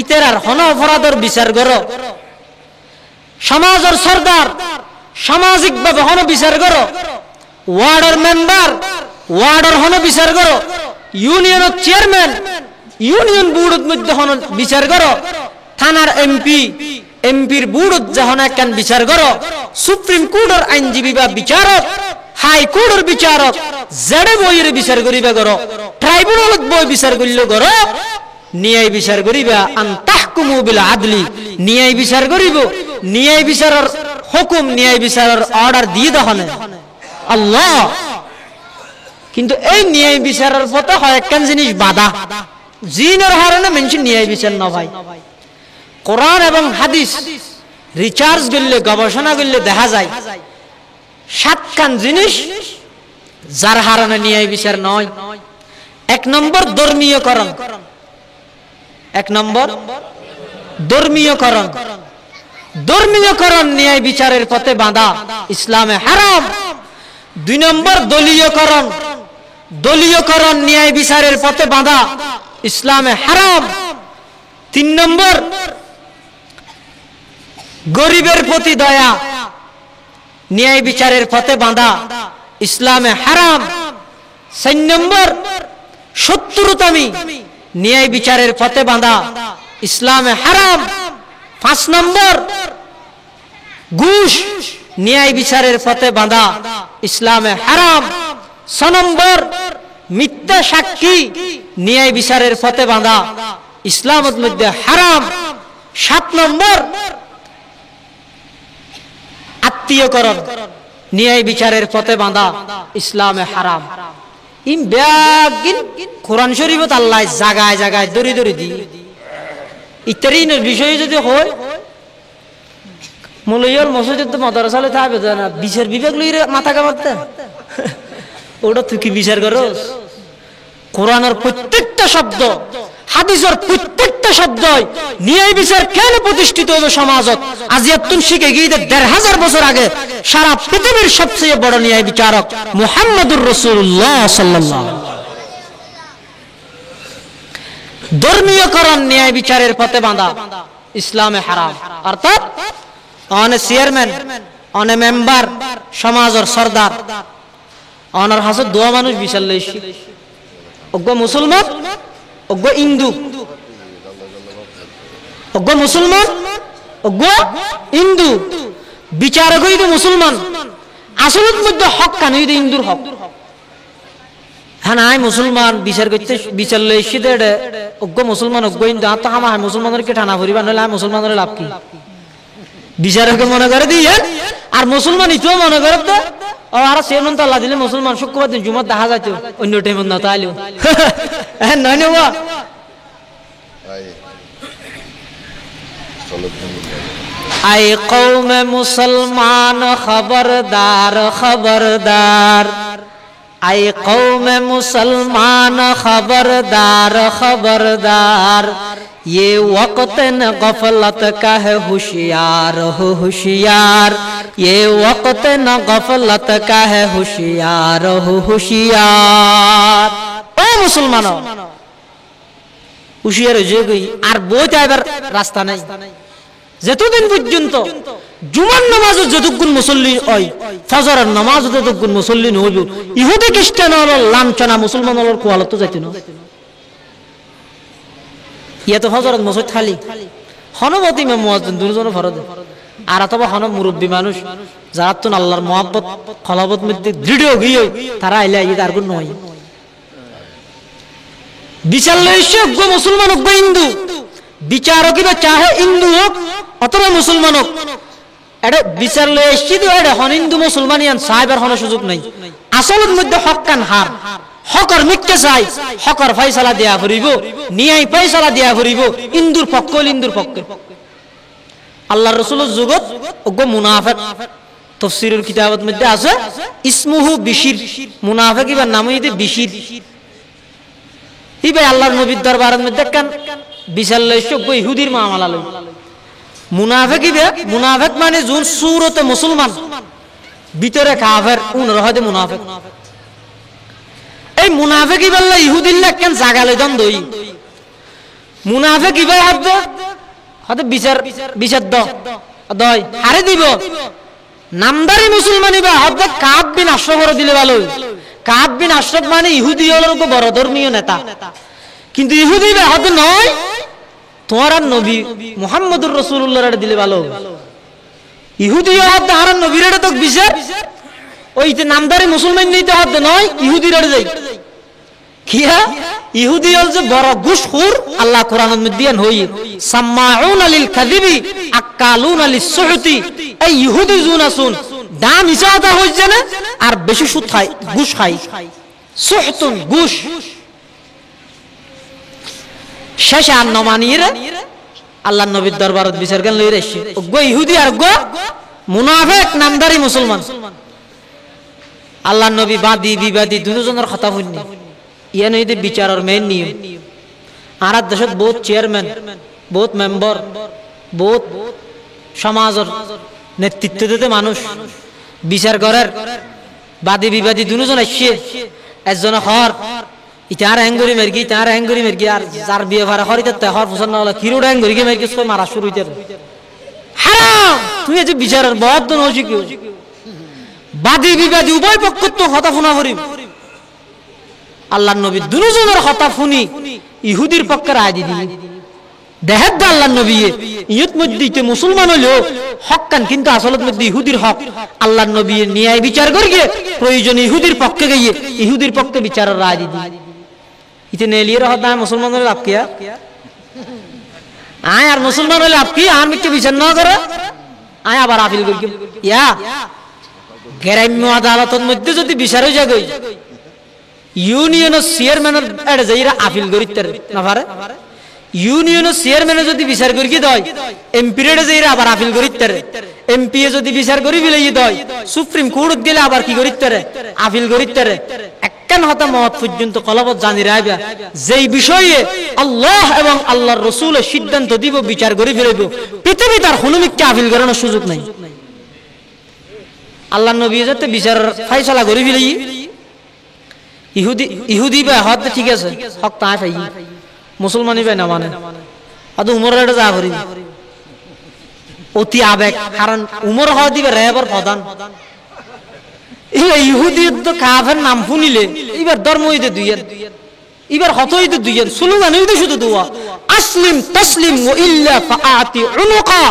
ইতেরার হন অপরাধর বিচার করো, সমাজের সরদার সামাজিকভাবে হন বিচার করো, ওয়ার্ডের মেম্বার ওয়ার্ডের হন বিচার করো, ইউনিয়নের চেয়ারম্যান ইউনিয়ন বোর্ডের মধ্যে হন বিচার করো, থানার এমপি এমপির বোর্ডত যখন একখান বিচার করো, সুপ্রিম কোর্টের আইনজীবী বা বিচারক, হাইকোর্টের বিচারক জেডে বইয়ের বিচার করিবা করো, ট্রাইব্যুনালত বই বিচার করিল করো, ন্যায় বিচার করিবা। আন তাহকুমু বিল আদলি, ন্যায় বিচার করিব, ন্যায় বিচারের হুকুম ন্যায় বিচারের অর্ডার দিয়ে দহনে আল্লাহ। কিন্তু এই ন্যায় বিচারের পথে হয় একখান জিনিস বাধা, জিনের হারণে মানুষ ন্যায় বিচার না ভাই। কোরআন এবং হাদিস রিসার্চ করলে গবেষণা করলে দেখা যায় 7খান জিনিস যার হারণে ন্যায় বিচার নয়। 1 নম্বর ধর্মীয়করণ, 1 নম্বর ধর্মীয়করণ। ধর্মীয়করণ ন্যায় বিচারের পথে বাধা, ইসলামে হারাম। 2 নম্বর দলীয়করণ, দলীয়করণ ন্যায় বিচারের পথে বাধা, ইসলামে হারাম। 3 নম্বর গরিবের প্রতি দয়া, ন্যায় বিচারের পথে বাঁধা, ইসলামে হারাম। 4 নম্বর শত্রুতামি, ন্যায় বিচারের পথে বাঁধা, ইসলামে হারাম। 5 নম্বর ঘুষ, ন্যায় বিচারের পথে বাঁধা, ইসলামে হারাম। 6 নম্বর মিথ্যা সাক্ষী, ন্যায় বিচারের পথে বাঁধা, ইসলামের মধ্যে হারাম। 7 নম্বর আত্মীয়করণ, ন্যায় বিচারের পথে বাঁধা, ইসলামে হারাম। ইম ব্যাগিন কোরআন শরীফত আল্লাহ জায়গায় জায়গায় দড়ি দড়ি দি ইত্যাদির বিষয়ে যদি হয় মৌলইয়ার মসজিদের তো মাদ্রাসালে থাকবে না, বিচার বিভাগ লইরে মাথা কামাতে ওটা তুই কি বিচার করস? কোরআনের প্রত্যেকটা শব্দ হাদিসের প্রত্যেকটা শব্দ ন্যায় বিচার কেন প্রতিষ্ঠিত হবে সমাজত আজ এতক্ষণ শিখে গিয়ে 1500 বছর আগে সারা পৃথিবীর সবচেয়ে বড় ন্যায় বিচারক মুহাম্মদুর রাসূলুল্লাহ সাল্লাল্লাহু আলাইহি ওয়াসাল্লাম। ধর্মীয়করণ ন্যায় বিচারের পথে বাঁধা, ইসলামে হারাম। অর্থাৎ অনে চেয়ারম্যান অনে মেম্বার সমাজের সরদার অনার হাসত দোয়া মানুষ বিচার লইছি, অজ্ঞ মুসলমান অজ্ঞ হিন্দু, অজ্ঞ মুসলমান অজ্ঞ হিন্দু, বিচারক হইতে মুসলমান, আসলের মধ্যে হক কান হইতে হিন্দুর হক। হ্যাঁ নাই মুসলমান বিচার করতে বিচার লইছি দে অজ্ঞ মুসলমান অজ্ঞ হিন্দু, আর তো হামা মুসলমানের কে টানা ভরিবা নইলে মুসলমানের লাভ কি? বিচারকে মনে করে দিয়ে আর মুসলমান ইতিও মনে করে তো আর সেমন তো আল্লাহ দিলে মুসলমান শুক্রবার দিন জুমার দেখা যাইতো অন্য টাইম না তাইলেও হ্যাঁ নয় নেওয়া। আই কওমে মুসলমান খবরদার খবরদার, আই কওমে মুসলমান খবরদার খবরদার, ये वक्त न गफलत का है होशियार हो होशियार, ये वक्त न गफलत का है होशियार हो होशियार। ओ मुसलमान होशियार হয়ে গই আর বই যাইবার রাস্তা নাই। যতদিন পর্যন্ত জুমার নামাজ যতক্ষণ মুসল্লি হয়, ফজরের নামাজ যতক্ষণ মুসল্লি হইব, ইহুদি খ্রিস্টান হলো লাঞ্ছনা মুসলমান হলো কোয়ালত যাইতে না। ইয়া তো হযরত মসজিদ খালি হনবতি ইমাম মুয়াজ্জিন দুজন ফরজ আর অথবা হন মুরব্বী মানুষ যারা তো আল্লাহর মহব্বত খলাবত মধ্যে দৃঢ় হইয়ে তারা আইলা ঈদ আর কোন নয়। বিচার লইছে অজ্ঞ মুসলমান অজ্ঞ হিন্দু, বিচারক বা চাহে হিন্দু হোক অথবা মুসলমান হোক, এটা বিচার লই এসছি তো এটা হন হিন্দু মুসলমানিয়ান সাহেবের হন সুযোগ নাই। আসলের মধ্যে হক কান হার, হকর মিথ্যা চাই, হকর ফয়সালা দেয়া ফুরিব, ন্যায় ফয়সালা দেয়া ফুরিব, ইন্দুর পক্ষ ইন্দুর পক্ষে। আল্লাহর রাসূলের যুগত ওগো মুনাফিক তাফসীরের কিতাবত মধ্যে আছে ইসমুহু বিশির, মুনাফিক ইবার নাম হইতে বিশির। ইবে আল্লাহর নবীর দরবারের মধ্যে কান বিশাল লইছক ইহুদির মামলা লই। মুনাফিক ইবে, মুনাফিক মানে যোন সূরতে মুসলমান ভিতরে কাফের উন রহদে মুনাফিক। এই মুনাফিক ইবাল্লা ইহুদিল্লা কেন জাগালে দন দই। মুনাফিক ইবে হাতে বিচার বিচার দয় হারে দিব। নামদারি মুসলমান ইবা হাতে কাব বিন আশরাফ করে দিলে ভালো। কাব বিন আশরাফ মানে ইহুদি হলোর বড় ধর্মীয় নেতা, কিন্তু ইহুদি ইবা হাতে নয় তোমার নবী মুহাম্মদুর রাসূলুল্লাহর দিলে ভালো। ইহুদি হাতে আর নবীর তো বিচার ওইতে নামদারি মুসলমান নিতে হাতে নয় ইহুদির যাই কিয়া। ইহুদি হল যে বড় ঘুষখোর। আল্লাহ কোরআনের মধ্যে হই সাম্মাউনা লিল কাযিবি আকালুনা লিস সুহতি। এই ইহুদি জুনাসুন দাম ইসাদা হইছে না আর বেশি সুদ খায়, ঘুষ খায়। সুহতুন ঘুষ। শেষে আর নমানিরা আল্লাহর নবীর দরবারত বিচার গান লই রাখছে গো ইহুদি আর গো মুনাফিক নামদারি মুসলমান। আল্লাহর নবী বাদী বিবাদী দুজনের কথা শুননি। ইয়ান হইতে বিচারের মেইন নিয়ম। আর দেশত বহুত চেয়ারম্যান, বহুত মেম্বার, বহুত সমাজের নেতৃত্ব দিতে মানুষ বিচার করার বাদী বিবাদী দুজন আসছে। একজনে হর ইতার হ্যাঙ্গুরি মেরগি, তার হ্যাঙ্গুরি মেরগি, আর যার বিয়ে ভাড়া হরিতে হর পছন্দ হলো কিরোড হ্যাঙ্গুরিকে মেরগি সব মারা শুরু হইতে হারাম। তুই যে বিচারের বদ্ধ নছি কেউ বাদী বিবাদী উভয় পক্ষ তো হতা ফোনা করিম। আল্লাহর নবী দুজনের কথা শুনি ইহুদির পক্ষে রায় দিদি দেহের দা আল্লাহর নবী ইয়ত মধ্যে মুসলমান হইলেও হক কান, কিন্তু আসলত মধ্যে ইহুদির হক। আল্লাহর নবী ন্যায় বিচার করিয়ে প্রয়োজন ইহুদির পক্ষে গিয়ে ইহুদির পক্ষে বিচারের রায় দিদি। ইতে নেলিয়ে হতা মুসলমান হলে লাভ কিয়া আয়, আর মুসলমান হলে লাভ কি আর মিথ্যে বিচার না করে আয় আবার আপিল করি ইয়া। গ্রাম্য আদালতের মধ্যে যদি বিচার হয়ে যায় ইউনিয়নের চেয়ারম্যানের যাইরা আপিল করিতে না পারে। ইউনিয়নের চেয়ারম্যানে যদি বিচার করি দেয় এমপির যাইরা আবার আপিল করিতে। এমপি যদি বিচার করি ফেলাই দেয় সুপ্রিম কোর্ট গেলে আবার কি করিতে আপিল করিতে। একখান হতা মত পর্যন্ত কলবত জানি রাখবে যেই বিষয়ে আল্লাহ এবং আল্লাহর রাসূলের সিদ্ধান্ত দিব বিচার করি ফেলাইব পৃথিবী তার হনুমিককে আপিল করানোর সুযোগ নাই। আল্লাহ নবী যাতে বিচার ফাইসলা করি ফেলাই ইহুদি ইহুদি বা হত ঠিক আছে হক তাই পাই মুসলমানই ভাই না মানে আদু উমরের এটা যা করি অতি আবেগ। কারণ উমর হওয়া দিবে রেবর প্রধান ইহুদি তো কাফের নাম শুনিলে এবার ধর্ম হইতে দুইয়ের, এবার হত হইতে দুইয়ের, স্লোগান হইতে শুধু দোয়া আসলিম তসলিম ও ইল্লা ফাআতি উনুকা।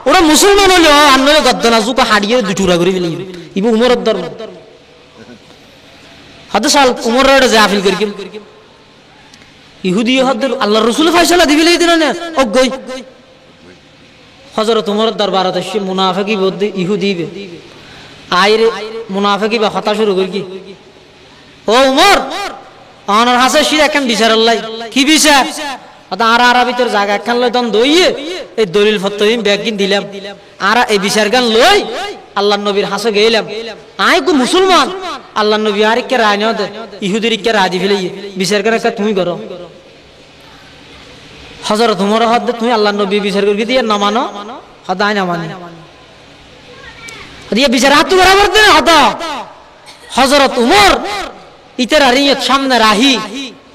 ওরা মুসলমান হলে আন্নলে গদ্দনা জুকা হাড়িয়ে দুটুরা করে ফেলি ইবো উমরের ধর্ম। হত সাল উমরের যে আপিল করি ইহুদি হদ আল্লাহর রাসূল ফয়সালা দিবিলেই দিন না অগই হযরত উমরের দরবারত এসে মুনাফিকি বদ ইহুদি আইরে মুনাফিকি বা কথা শুরু করি ও উমর আনার হাসে শির একখান বিচার আল্লাহ কি বিচার আদা আর আর ভিতর জায়গা একখান লই দন দইয়ে এই দলিল ফতোইম ব্যাগিন দিলাম আর এই বিচার গান লই আল্লাহর নবীর হাসে গেলাম আই কো মুসলমান আল্লাহর নবী আর কে রায় না দে ইহুদির কে রাজি ফেলাই বিচার করে তুমি করো। হযরত উমর হদ তুমি আল্লাহর নবী বিচার করি দিয়ে না মানো হদাই না মানি দিয়ে বিচার হাত বরাবর দে হদ। হযরত উমর ইতার আরিয়ত সামনে রাহি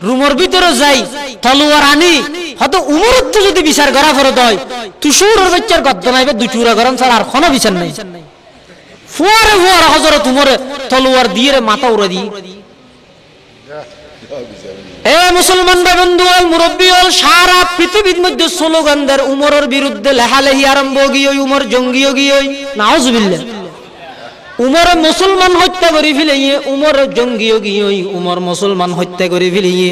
রুমর ভিতরে যাই তলোয়ার আনি হদ উমর তো যদি বিচার করা ফরদ হয় তুসুরের বাচ্চার গদ্দ নাইবে দুচুরা গরম ছাড়া আর কোনো বিচার নাই। ফুয়ারে ফুয়ারে হযরত উমর তলোয়ার দিয়ে মাথা উড়ে দি। এ মুসলমান ভাই বন্ধু মুরব্বী হল সারা পৃথিবীর মধ্যে স্লোগানদের উমরের বিরুদ্ধে লেহালেহি আরম্ভ গিয়ে উমর জঙ্গি গিয়ে নাউজুবিল্লাহ। উমর মুসলমান হত্যা করে ফেলিয়ে উমর জঙ্গি গিয়ে উমর মুসলমান হত্যা করে ফেলিয়ে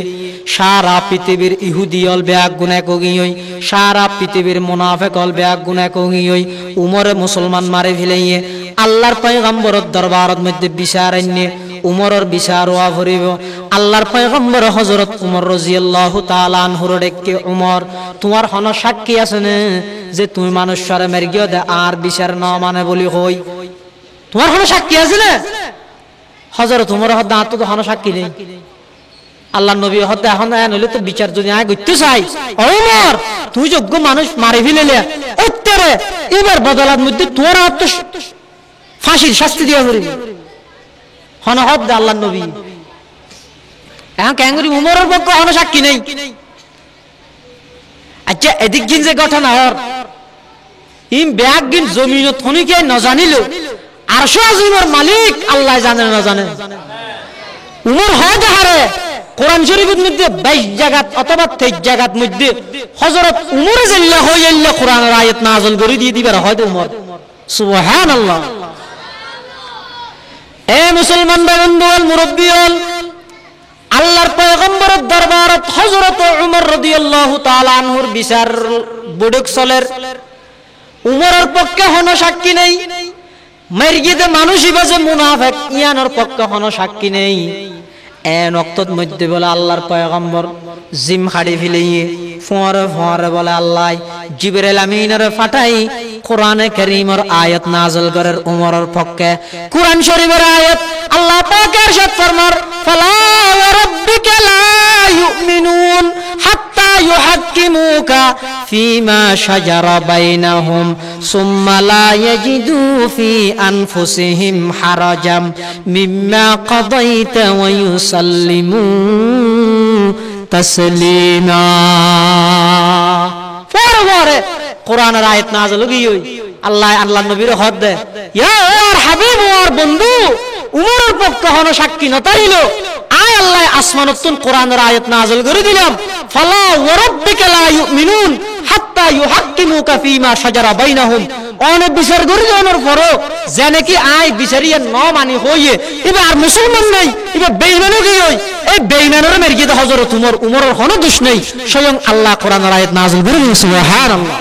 সারা পৃথিবীর ইহুদি হল ব্যাগ গুনাহ গিয়ে সারা পৃথিবীর মুনাফিক হল ব্যাগ গুনাহ গিয়ে উমর মুসলমান মারে ফেলিয়ে আল্লাহর পয়গম্বরের দরবারের মধ্যে বিচার আইনে উমরের বিচার হওয়া ভরিব আল্লাহর পয়গম্বর হযরত উমর রাদিয়াল্লাহু তাআলা আনহুর ডেকে উমর তোমার হন সাক্ষী আছে না যে তুমি মানুষরে মেরগিও দে আর বিচার না মানে বলি হই তোমার হন সাক্ষী আছে না হযরত উমর হদ্দা তো হন সাক্ষী নেই আল্লাহ নবী হতে এখন নইলে তো বিচার যদি আয় করতে চাই ওমর তুই যোগ্য মানুষ মারি ফেলেলে উত্তরে এবার বদলার মধ্যে তোর তো ফাঁসির শাস্তি দিয়া করিবি হন হদ আল্লাহ নবী এখন কেন করি উমরের পক্ষ হন সাক্ষী নেই আচ্ছা এদিক দিন যে ঘটনা হর ইম ব্যাগ দিন জমিন থনিকে ন জানিল আরশ আজিমের মালিক আল্লাহ জানে না জানে উমর হয় দেখারে কোরআন শরীফের মধ্যে 22 জায়গা অথবা 23 জায়গার মধ্যে হযরত উমর রাদিয়াল্লাহু আনহু কোরআনের আয়াত নাযিল করে দিয়ে দিবার হয় উমর সুবহানাল্লাহ এ মুসলমান বন্ধুগণ মুরব্বিগণ আল্লাহর পয়গম্বরের দরবারত হযরত উমর রাদিয়াল্লাহু তাআলা আনহুর বিচার বুড়ক চলের উমরের পক্ষে হন সাক্ষী নেই মারগিতে মানুষই বাজে মুনাফিক ইয়ানোর পক্ষে হন সাক্ষী নেই এন ওয়াক্তত মধ্যে বলে আল্লাহর পয়গম্বর জিম হাড়ি ফিলিয়ে ফোঁরে ফোঁরে বলে আল্লাহ জিবরাইল আমিনের ফাটাই কোরআনে কারীমের আয়াত নাযিল করার উমরের পক্ষে কোরআন শরীফের আয়াত আল্লাহ পাক ইরশাদ ফরমার ফালা ওয়া রাব্বিকা লা ইউমিনুন হাত্তা ইউহাক্কিমুকা ফীমা শাজারা বাইনাহুম সুম্মা লা ইয়াজিদু ফি আনফুসিহিম হারাজাম মিম্মা কাদাইতা ওয়া ইউসাল্লিমু তাসলিমা পরে কোরআনের আয়াত নাযিল হই আল্লাহ নবীর হদ দে ইয়া হাবিব ওর বন্ধু উমরের পক্ষে হন সাক্ষী না তাইলো আয় আল্লাহ আসমানতুন কোরআনের আয়াত নাযিল করে দিলাম ফালা ওয়া রাব্বিকা লা ইউমিনুন হাত্তা ইউহাক্কিমুকা ফীমা শাজারা বাইনাহুম অনেক বিচার করে দেওয়ার পরও জানে কি আয় বিচারিয়া ন মানি হইয়ে এবার আর মুসলমান নাই এবার বেঈমানও কি হই এই বেঈমানের মেরগিত হযরত উমরের কোনো দোষ নেই স্বয়ং আল্লাহ কোরআনের আয়াত নাযিল করে সুবহানাল্লাহ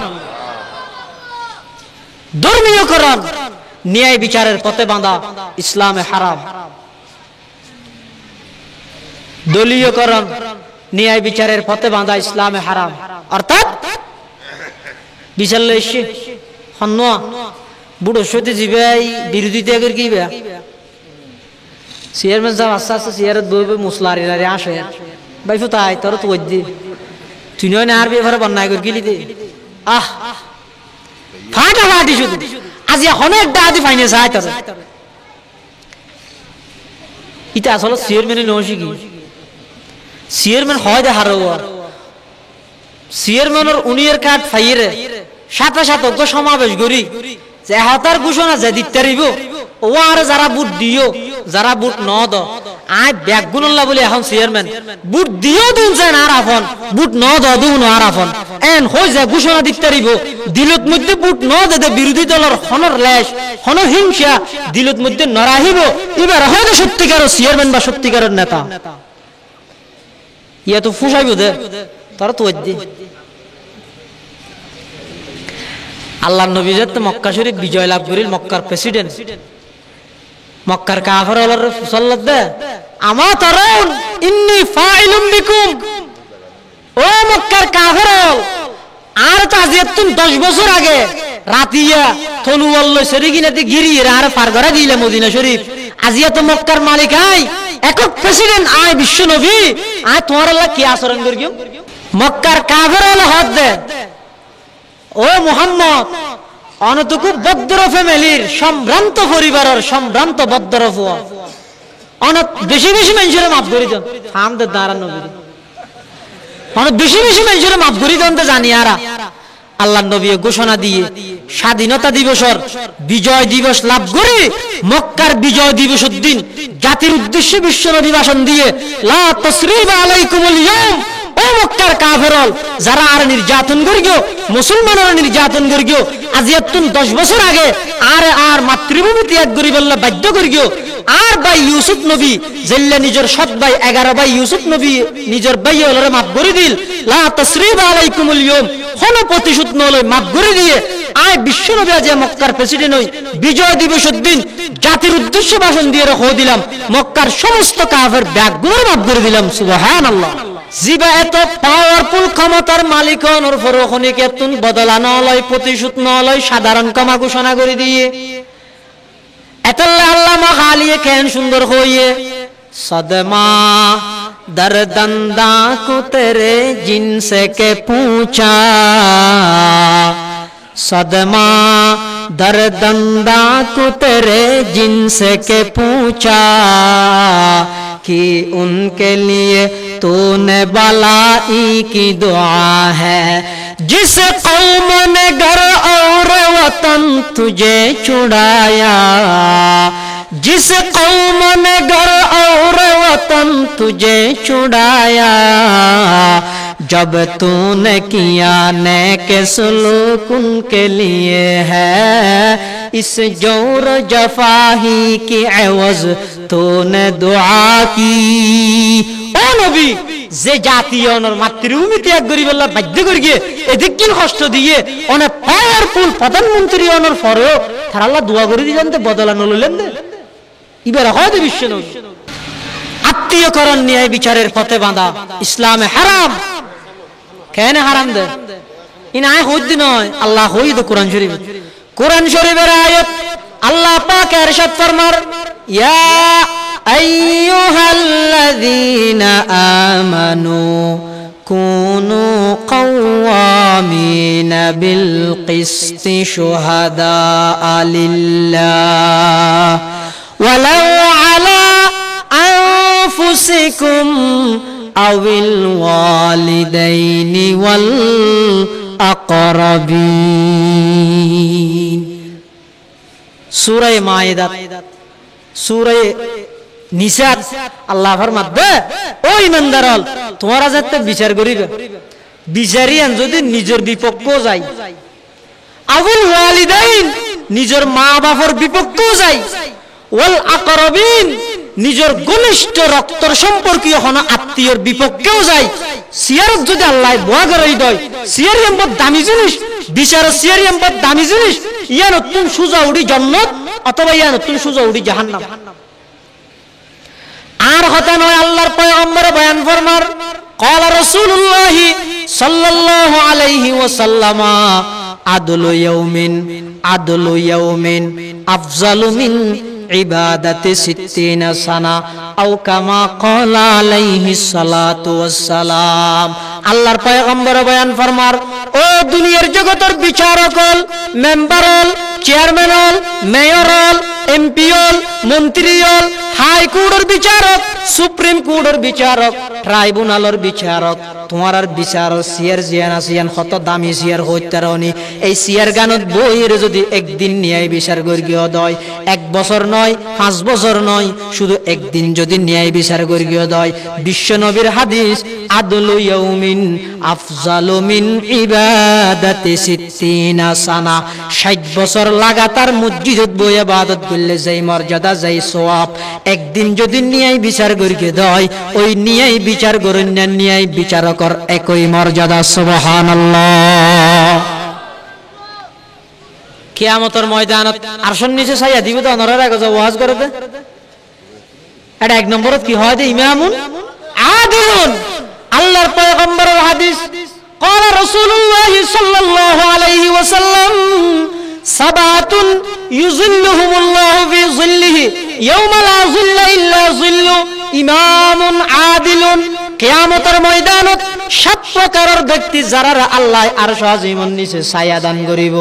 ধর্মীয়করণ ন্যায় বিচারের পথে বাঁধা ইসলামে হারাম দলীয়করণ ন্যায় বিচারের পথে বাঁধা ইসলামে হারাম অর্থাৎ বিচার লইছে হন্নোয়া বুড়ো সতে জিবাই বিরোধিতা করে কি বে চেয়ারম্যান সাহেব আস্তে আস্তে চেয়ারত বইবে মুসলারি রারে আসে ভাই ফুতাই তোর তো ওই তুই নয় না আর ব্যাপারে বন্যায় করে গেলি দে আহ ফাটাফাটি শুধু আজি অনেক ডাদি ফাইনে চাই তোর ইটা আসলে চেয়ারম্যানের নসি কি চেয়ারম্যান হয় দে হারো চেয়ারম্যানের উনিয়ের কার্ড ফাইরে সাথে সাথে তো সমাবেশ করি যে হাতার ঘোষণা যে দিতে পারিব ও আর যারা বুট দিও যারা বুট ন দ আয় ব্যাগ গুণল্লা বলে এখন চেয়ারম্যান বুট দিও দিন যায় আর আফন বুট ন দ দুন আর আফন এন হই যে ঘোষণা দিতে পারিব দিলত মধ্যে বুট ন দে বিরোধী দলের হনর লেশ হন হিংসা দিলত মধ্যে নরাহিব এবার হয়তো সত্যিকার চেয়ারম্যান বা সত্যিকারের নেতা ইয়া তো ফুসাইব দে তারা তো আল্লাহ নবী যে মক্কা শরীফ বিজয় লাভ করিল মক্কার প্রেসিডেন্ট মক্কার কাফের হলার সাল্লাত দে আমা তারাউন ইন্নী ফাইলুম বিকুম ও মক্কার কাফের আর তো আজিয়াতুন 10 বছর আগে রাতিয়া থনুওয়াল্ল শরীকিনাতে গিরি আর ফারগরা দিলে মদিনা শরীফ আজিয়া তো মক্কার মালিক আই একক প্রেসিডেন্ট আয় বিশ্ব নবী আয় তোমার আল্লাহ কি আচরণ করিও মক্কার কাফের হল হদ দে ও মুহাম্মদ অনতকু বদ্র ফ্যামিলির সম্ভ্রান্ত পরিবারের সম্ভ্রান্ত বদ্র ফুয়া অনেক বেশি বেশি মানুষের মাফ করে দেন আমাদের দ্বারা নবী অনেক বেশি বেশি মানুষের মাফ করে দেন তো জানি আরা আল্লাহ নবী ঘোষণা দিয়ে স্বাধীনতা দিবসের বিজয় দিবস লাভ করে মক্কার বিজয় দিবসের দিন জাতির উদ্দেশ্যে বিশ্ব নবী ভাষণ দিয়ে লা তাসরিবা আলাইকুমুল ইয়াউম ও মক্কার কাফেরল যারা আর নির্যাতন করিও মুসলমানরা নির্যাতন করিও আজিয়াতুন 10 বছর আগে আর মাতৃভূমি ত্যাগ করি বললে বাধ্য করিও আর ভাই ইউসুফ নবী জেল্লা নিজের সৎ ভাই 11 ভাই ইউসুফ নবী নিজের ভাই হলরে মাফ করে দিল লা তাসরিবা আলাইকুমুল ইয়াউম কোন প্রতিশোধ নলে মাফ করে দিয়ে আয় বিশ্ব নবী আজ মক্কার প্রেসিডেন্ট হই বিজয় দিবসের দিন জাতির উদ্দেশ্যে ভাষণ দিয়ে রাখো দিলাম মক্কার সমস্ত কাফের ব্যাগগুলো মাফ করে দিলাম সুবহানাল্লাহ জিবা এত পাওয়ারফুল ক্ষমতার মালিক হওয়ার পর খনিকে তুন বদলানো লয় প্রতিশোধ নলয় সাধারণ ক্ষমা ঘোষণা করে দিয়ে এতল্লা আল্লামা খালিয়ে কেন সুন্দর হইয়ে সদমা দরদন্দা কো তেরে জিনসে কে পুছা सदमा दर्दंदा को तेरे जिनसे के पूछा कि उनके लिए तूने बलाई की दुआ है जिस कौम ने घर और वतन तुझे छुड़ाया जिस कौम ने घर और वतन तुझे छुड़ाया जब तूने किया नेक सलूक उनके लिए है इस जोर जफाही की एवज तूने दुआ की ओ नबी যে জাতি অনর মাতৃভূমি ত্যাগ করি বললা বাধ্য করি গিয়ে এদিককিন কষ্ট দিয়ে অনেক পাওয়ারফুল প্রধানমন্ত্রী অনর পরেও তার আল্লাহ দোয়া করে দিলেন তো বদলা নলেন দে এবার হয়তো বিশ্ব নবী আত্মীয়করণ নিয়ে বিচারের পথে বাঁধা ইসলামে হারাম কেন হারাম দে ইন আয় হইদ নয় আল্লাহ হইদ কোরআন শরীফের আয়াত আল্লাহ পাক ইরশাদ ফরমার ইয়া আইয়ুহাল্লাযীনা আমানু কুনু কাওয়ামিনা বিল কিসতি শুহাদা লিল্লাহ ওয়ালাউ আলা আনফুসিকুম আউল ওয়ালিদাইনি ওয়াল আকরাবিন সূরা মায়েদা সূরা নিসা আল্লাহ ফরমাবে ও ঈমানদারল তোমরা যাতে বিচার করিবে বিচারিয়ান যদি নিজের বিপক্ষ যায় আউল ওয়ালিদাইন নিজের মা বাবার বিপক্ষ যায় ওয়াল আকরাবিন নিজের ঘনিষ্ঠ রক্তের সম্পর্কীয় হন আত্মীয়র বিপক্ষেও যায় সিয়ারত যদি আল্লাহ বয়া করে দেয় সিয়ারি সম্পদ দামি জিনিস বিচার সিয়ারি সম্পদ দামি জিনিস ইয়া নতুন সুজা উড়ি জান্নাত অথবা ইয়া নতুন সুজা উড়ি জাহান্নাম আর কথা নয় আল্লাহর পয়গম্বর বয়ান ফরমার قال رسول الله صلى الله عليه وسلم عدل يوم افضل من عبادت 60 سنة أو كما قال عليه الصلاة والسلام আল্লাহর পয়গম্বর বয়ান ফরমার ও দুনিয়ার জগতের বিচারক হল মেম্বার হল চেয়ারম্যান হল মেয়র হল এমপি হল মন্ত্রী হল হাই কোর্টের বিচারক সুপ্রিম কোর্টের বিচারক ট্রাইব্যুনালের বিচারক তোমার আর বিচার সিয়ার জিয়ান আসিয়ান কত দামি সিয়ার হইতারনি এই সিয়ার গানত বইয়ের যদি একদিন ন্যায় বিচার করিও দয় 1 বছর নয় 5 বছর নয় শুধু একদিন যদি ন্যায় বিচার করিও দয় বিশ্ব নবীর হাদিস আদলু ইয়াউমিন আফজালু মিন ইবাদাতি 60 সানা 60 বছর লাগাতার মসজিদত বই ইবাদত করলে যেই মর্যাদা যেই সওয়াব একদিন যদি ন্যায় বিচার করিকে দয় ওই ন্যায় বিচার করেন না ন্যায় বিচারকর একই মর্যাদা সুবহানাল্লাহ কিয়ামতের ময়দানত আরশের নিচে ছায়া দিবে তো অনরের আগে ওয়াজ করতে এটা এক নম্বরত কি হয় দে ইমামুন আদিলুন আল্লাহর পয়গম্বরের হাদিস قال رسول الله صلى الله عليه وسلم سبعة يظلهم الله في ظله يوم لا ظل إلا ظل إمام عادل কিয়ামতের ময়দানত 7 প্রকারের ব্যক্তি যারা আল্লাহ আরশ আজিমর নিচে ছায়া দান করিব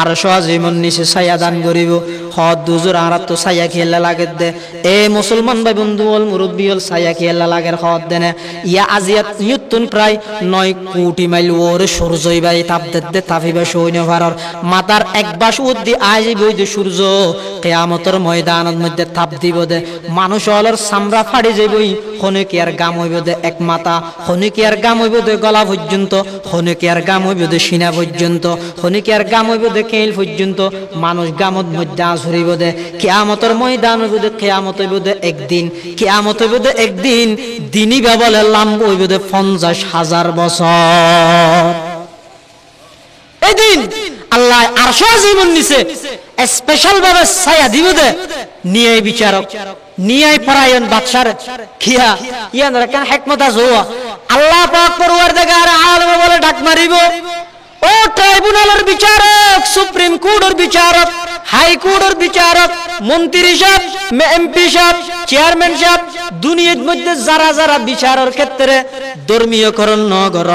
আরশ আজিমর নিচে ছায়া দান করিব হদ দুজুর আর তো ছায়া খেলা লাগে দে এ মুসলমান ভাই বন্ধু হল মুরব্বি হল ছায়া খেলা লাগের হদ দেনে ইয়া আজিয়াত নিউটন প্রায় 9 কোটি মাইল ওরে সূর্যই ভাই তাপ দে তাফিবা সৈন্য ভারর মাতার এক বাস উদ্দি আজ বই দে সূর্য কিয়ামতের ময়দানের মধ্যে তাপ দিব দে মানুষ হলর চামড়া ফাড়ি যাইবই কোনে কি আর গাম হইব দে এক মাথা কোনে কি আর গাম হইব দে গলা পর্যন্ত কোনে কি আর গাম হইব দে সিনা পর্যন্ত কোনে কি আর গাম হইব দে কেল পর্যন্ত মানুষ গামত মধ্যে হইব দে, কিয়ামতের ময়দান হইব দে, কিয়ামত হইব দে একদিন, কিয়ামত হইব দে একদিন, দিনই বাবলে লম্বা হইব দে 50,000 বছর। এই দিন আল্লাহ আরশ আজিমুন নিচে স্পেশাল ভাবে ছায়া দিব দে নিয়ে বিচারক, নিয়ে পরায়ণ বাদশার খিয়া ইয়ান রাখান হিকমত আজওয়া আল্লাহ পাক পরওয়ারদিগার আলম বলে ডাক মারিব, ও ট্রাইব্যুনালের বিচারক, সুপ্রিম কোর্টের বিচারক, হাই কোর্টের বিচারক, মন্ত্রী সাহেব, এমপি সাহেব, চেয়ারম্যান সাহেব, দুনিয়ার মধ্যে যারা যারা বিচারের ক্ষেত্রে ধর্মীয়করণ ন কর,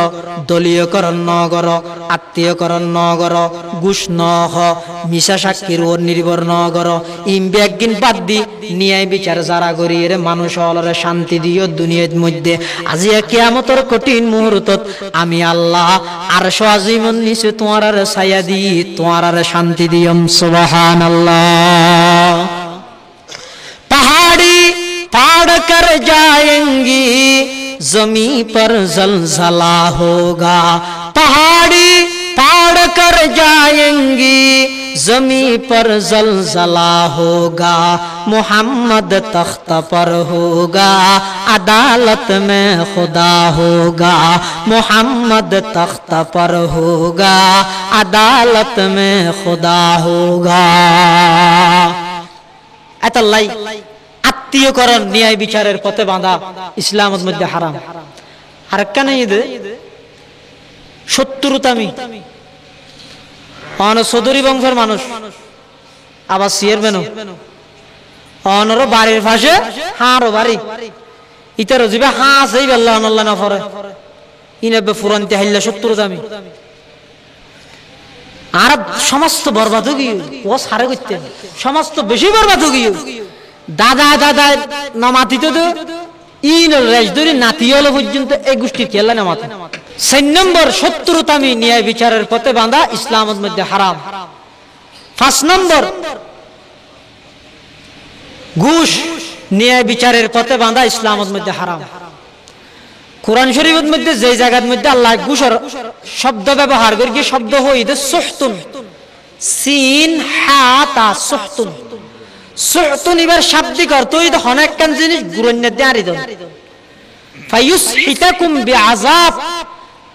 দলীয়করণ ন কর, আত্মীয়করণ ন কর, ঘুষ ন হ, মিশা সাক্ষীর ওর নির্ভর ন কর, ইমব্যাগিন বাদ দি ন্যায় বিচার যারা করি এর মানুষ হলরে শান্তি দিও দুনিয়ার মধ্যে। আজি কিয়ামতের কঠিন মুহূর্তত আমি আল্লাহ আরশ আজিমুন নিচে তোমার ছায়া দি তোমার শান্তি দিয়ম। সুবহানাল্লাহ। पहाड़ी फाड़ कर जाएंगी, जमी पर जलजला होगा, पहाड़ी फाड़ कर जाएंगी, जमी पर जलजला होगा, मोहम्मद तख्त पर होगा, अदालत में खुदा होगा, मोहम्मद तख्त पर होगा, अदालत में खुदा होगा। এতাল্লাই আত্মীয়করণ ন্যায় বিচারের পথে বাঁধা ইসলামের মধ্যে হারাম। আর কেন ঈদে শত্রুতামি অন চৌধুরী বংশের মানুষ আবার চেয়ারম্যানও অনর বাড়ির পাশে হাঁড়ো বাড়ি ইতার জিবে হাঁ আছে আল্লাহ আল্লাহ না ফরে ইনবে ফুরান্তি হাইল্লা শত্রুতামি আর সমস্ত বরবাদ হয়ে ও সারে করতে সমস্ত বেশি বরবাদ হয়ে দাদা দাদা নামাতি তো ইন রেশ ধরে নাতি হলো পর্যন্ত এই গোষ্ঠীর খেলা নামাতে। 4 নম্বর শত্রুতামি ন্যায় বিচারের পথে বাঁধা ইসলামের মধ্যে হারাম। 5 নম্বর ঘুষ ন্যায় বিচারের পথে বাঁধা ইসলামের মধ্যে হারাম। কোরআন শরীফের মধ্যে যে জায়গার মধ্যে আল্লাহ ঘুষের শব্দ ব্যবহার করে কি শব্দ হইতে সুহতুন, সিন হা তা সুহতুন, সুহতুন এবার শাব্দিক অর্থ হইতে অনেক কান জিনিস গুরুন্যে দেয়ারি দেন। ফায়ুসহিতাকুম বিআযাব,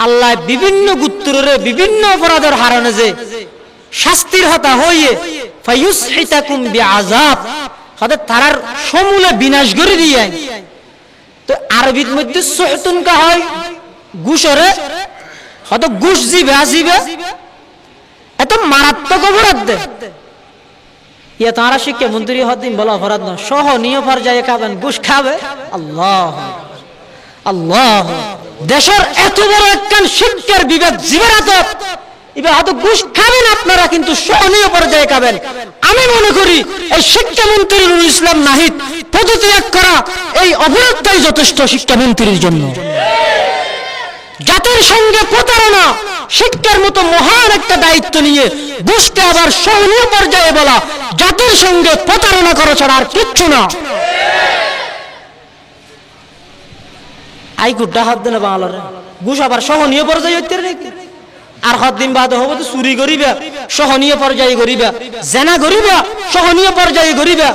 আল্লাহ বিভিন্ন গোত্রের বিভিন্ন অপরাধের হারণে যে শাস্তির হতা হইয়ে ফায়ুসহিতাকুম বিআযাব হতে তারার সমূলে বিনাশ করে দিয়ে। তো আরবির মধ্যে সুহতুন কা হয় ঘুষরে হয়তো ঘুষ জিবে আসিবে এত মারাত্মক অপরাধ দে ইয়া তারা শিক্ষামন্ত্রী হদিন বলা অপরাধ না, সহনীয় পর্যায়ে খাবেন ঘুষ খাবে। আল্লাহ আল্লাহ, দেশের এত বড় একখান শিক্ষার বিবেক জীবের হাত এবার হয়তো ঘুষ খাবেন আপনারা কিন্তু সহনীয় পর্যায়ে খাবেন। আমি মনে করি এই শিক্ষামন্ত্রী নুরুল ইসলাম নাহিদ পদত্যাগ করা এই অপরাধটাই যথেষ্ট শিক্ষামন্ত্রীর জন্য। জাতির সঙ্গে প্রতারণা শিক্ষার মতো মহান একটা দায়িত্ব নিয়ে ঘুষকে আবার সহনীয় পর্যায়ে বলা জাতির সঙ্গে প্রতারণা করা ছাড়া আর কিচ্ছু না। আই গুড্ডা হাত দেন বাংলার ঘুষ আবার সহনীয় পর্যায়ে হইতে নাকি আর হাত দিন বাদ হবো তো চুরি করিবা সহনীয় পর্যায়ে করিবা, জেনা করিবা সহনীয় পর্যায়ে করিবা,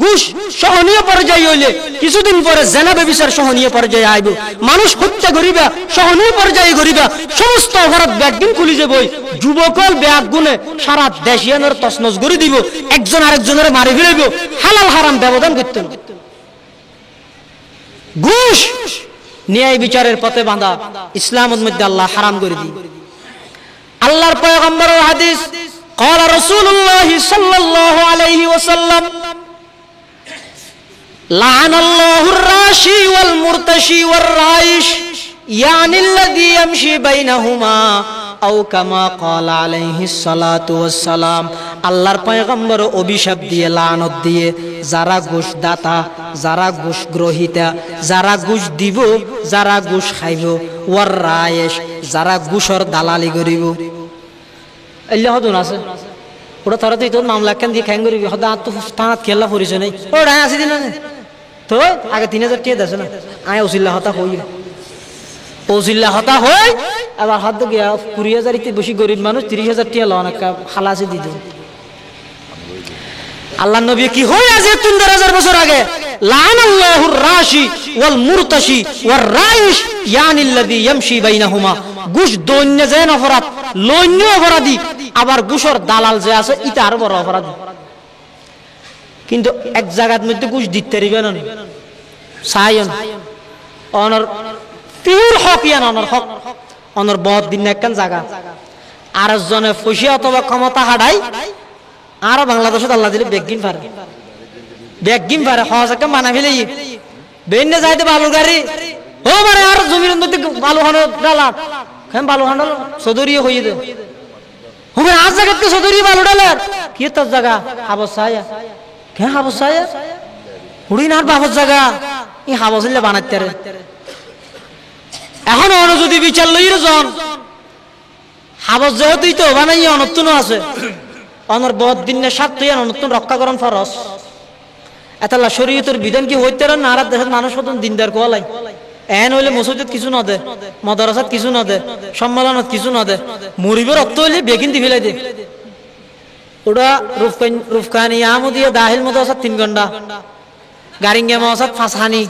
ঘুষ সহনীয় পর্যায়ে হইলে কিছুদিন পরে জেনা ব্যভিচার সহনীয় পর্যায়ে আইব, মানুষ হত্যা করিবা সহনীয় পর্যায়ে করিবা, সমস্ত অপরাধ ব্যাগদিন খুলি যে বই যুবকল ব্যাগ গুনে সারা দেশিয়ানোর তছনছ করে দিব, একজন আরেকজনের মারি ফেলব, হালাল হারাম ব্যবধান করতে। ঘুষ ন্যায় বিচারের পথে বাঁধা ইসলামের মধ্যে আল্লাহ হারাম করে দিই। আল্লাহর পয়গম্বরের হাদিস قال رسول الله صلى الله عليه وسلم لعن الله الراشي والمرتشي والرائش يعني الذي يمشي بينهما أو كما قال عليه الصلاة والسلام। আল্লাহর পয়গম্বর অভিশাপ দিয়ে লানত দিয়ে যারা ঘুষ দাতা, যারা ঘুষ গ্রহীতা, যারা ঘুষ দিব, যারা ঘুষ খাইব, ওয়ার রায়েশ যারা ঘুষর দালালি করিব। আল্লাহ হদুন আছে ওটা তারা তো তোর মামলা কেন দিয়ে খ্যাং করিবি হদা তো থানাত খেলা পরিছে নাই ও রায় আসি দিন তো আগে 3000 টাকা দেছে না আয় ওসিল্লা হতা হই ওসিল্লা হতা হই আবার হাত গিয়া 20000 বেশি গরিব মানুষ 30000 টাকা লন একটা খালাসি দিত। আল্লাহ নবী কি হয়ে আছে 3000 বছর আগে, লানাল্লাহুর রাশি ওয়াল মুরতাশি ওয়ার রাইশ ইয়ানিল্লাযী ইয়ামশি বাইনাহুমা। ঘুষ দৈন্য যে অপরাধ, লৈন্য অপরাধী, আবার ঘুষের দালাল যে আছে এটা আরো বড় অপরাধী। কিন্তু এক জায়গার মধ্যে ঘুষ দিতে পারিবেন না, সায়ন অনর পিওর হক ইয়ান অনর হক অনর বহুত দিন একখান জায়গা আর জনে ফসি অথবা ক্ষমতা হাডাই আর বাংলাদেশত আল্লাহ দিলে বেগিন পারে হজাকে মানা ফেলে বেন্নে যাইতে বালু গাড়ি ও মানে আর জমির মধ্যে বালু হানো ডালা হ্যাঁ বালু হানো সদরিয়ে হয়ে দে হবে আজ জায়গাতে সদরিয়ে বালু ডালার কি তোর জায়গা হাবসায়া কে হাবসায়া হুড়ি না বাবর জায়গা ই হাবসিলে বানাইতে রে। এখন অন যদি বিচার লই জন হাবস যেহেতুই তো বানাই অনতুন আছে অনর বহুত দিনের সাত তুই অনতুন রক্ষা করন ফরস এতলা শরীয়তের বিধান কি হইতে না আর দেশের মানুষ মতন দিনদার কোয়ালাই এন হইলে মসজিদত কিছু না দে, মাদ্রাসাত কিছু না দে, সম্মেলনত কিছু না দে, মুরিবের রক্ত হইলে বেগিন দি ফেলাই দে। ওটা রুফকানি আমদিয়া দাহিল মাদ্রাসাত 3 ঘন্টা, গারিঙ্গা মাদ্রাসাত 5 হানি,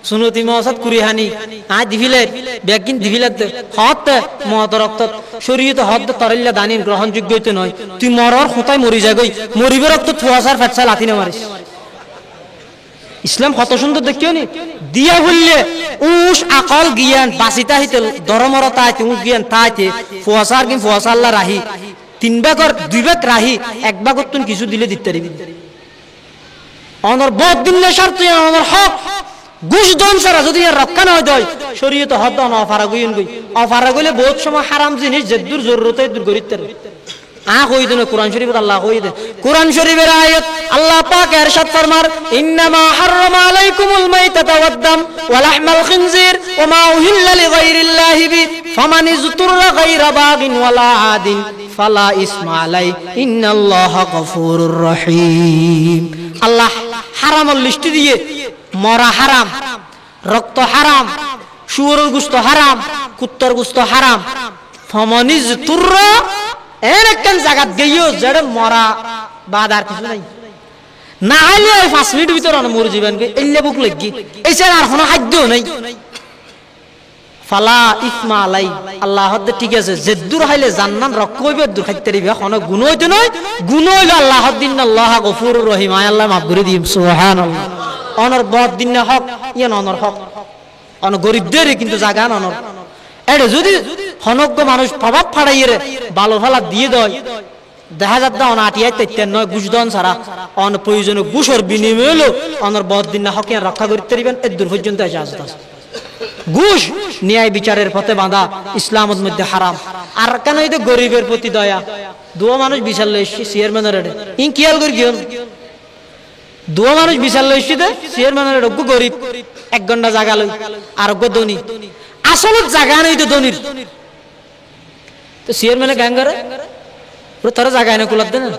সুনতি মাদ্রাসাত 20 হানি, আই দি ফেলাই বেগিন দি ফেলাই দে। হত মত রক্ত শরীয়ত হদ তরিল্লা দানিন গ্রহণযোগ্য হইতে নয়, তুই মরর খোতায় মরি যাগই, মুরিবের রক্ত থুয়াসার ফেটসা লাথিনে মারিস। ইসলাম কত সুন্দর দেখিও নি দিয়া বললে উস আকল জ্ঞান বাসিতা হইতে ধর্মর তাইতে উস জ্ঞান তাইতে ফুয়াসার কি ফুয়াসা আল্লাহ রাহি 3 ভাগর 2 ভাগ রাহি 1 ভাগত তুই কিছু দিলে দিতে দিবি অনর বহুত দিন শর্ত অনর হক ঘুষ দন সারা যদি রক্ষা না হয় দই শরীয়ত হদ না অফারা গইন গই অফারা গইলে বহুত সময় হারাম জিনিস যে দূর জরুরতে দূর করিতে কই দেন কোরআন শরীফে আল্লাহ কই দে কোরআন শরীফের আয়াত আল্লাহ পাক ইরশাদ ফরমার ইন্নামা হাররামা আলাইকুমুল মাইতাতা ওয়াদ-দাম ওয়া লাহমাল খিনজির ওয়া মা উহিল্লা লিগাইরিল্লাহি বি ফামান ইজতুররা গায়রা বাগিন ওয়ালা আদিন ফালা ইসমা আলাই ইন্নাল্লাহা গফুরুর রহিম। আল্লাহ হারামল লিস্ট দিয়ে মরা হারাম, রক্ত হারাম, শুয়োরের গোশত হারাম, কুত্তার গোশত হারাম, ফামান ইজতুররা এর একখান জায়গা গেইও যেটা মরা বাদ আর কিছু নাই না হলে 5 মিনিট ভিতরে মরে যাবেন এলে বুক লাগি এই ছাড়া আর কোনো খাদ্য নাই ফালা ইসমা আলাই আল্লাহ হদ্দে ঠিক আছে যে দূর হইলে জান্নাত রক্ষা হইবে দূর খাইতে দিবে কোনো গুণ হইতো নয় গুণ হইলে আল্লাহ দিন আল্লাহ গফুরুর রহিম আয় আল্লাহ মাফ করে দিম সুবহানাল্লাহ। অনর বদ দিন হক ইয়ান অনর হক অন গরিবদের কিন্তু জায়গা অনর এটা যদি হনজ্ঞ মানুষ প্রভাব ফাড়াইয়ে বালো ফালা দিয়ে দেয় দেখা যাত না আটিয়াই তেতেন নয় ঘুষ দন ছাড়া অন প্রয়োজনে ঘুষর বিনিময় হলো অনর বদ দিন হক রক্ষা করতে দিবেন এর দূর পর্যন্ত এসে আসতে ঘুষ ন্যায় বিচারের পথে বাঁধা ইসলামের মধ্যে হারাম। আর কেন এই তো গরিবের প্রতি দয়া দুয়া মানুষ বিশাল লইছি চেয়ারম্যানের রেডে ইন খেয়াল করি কি দুয়া মানুষ বিশাল লইছি দে চেয়ারম্যানের রেডে গরিব 1 ঘন্টা জায়গা লই আর ধনী আসল জায়গা নেই তো ধনির তো চেয়ারম্যানে গ্যাঙ্গারে তারা জায়গা এনে কুলাতে না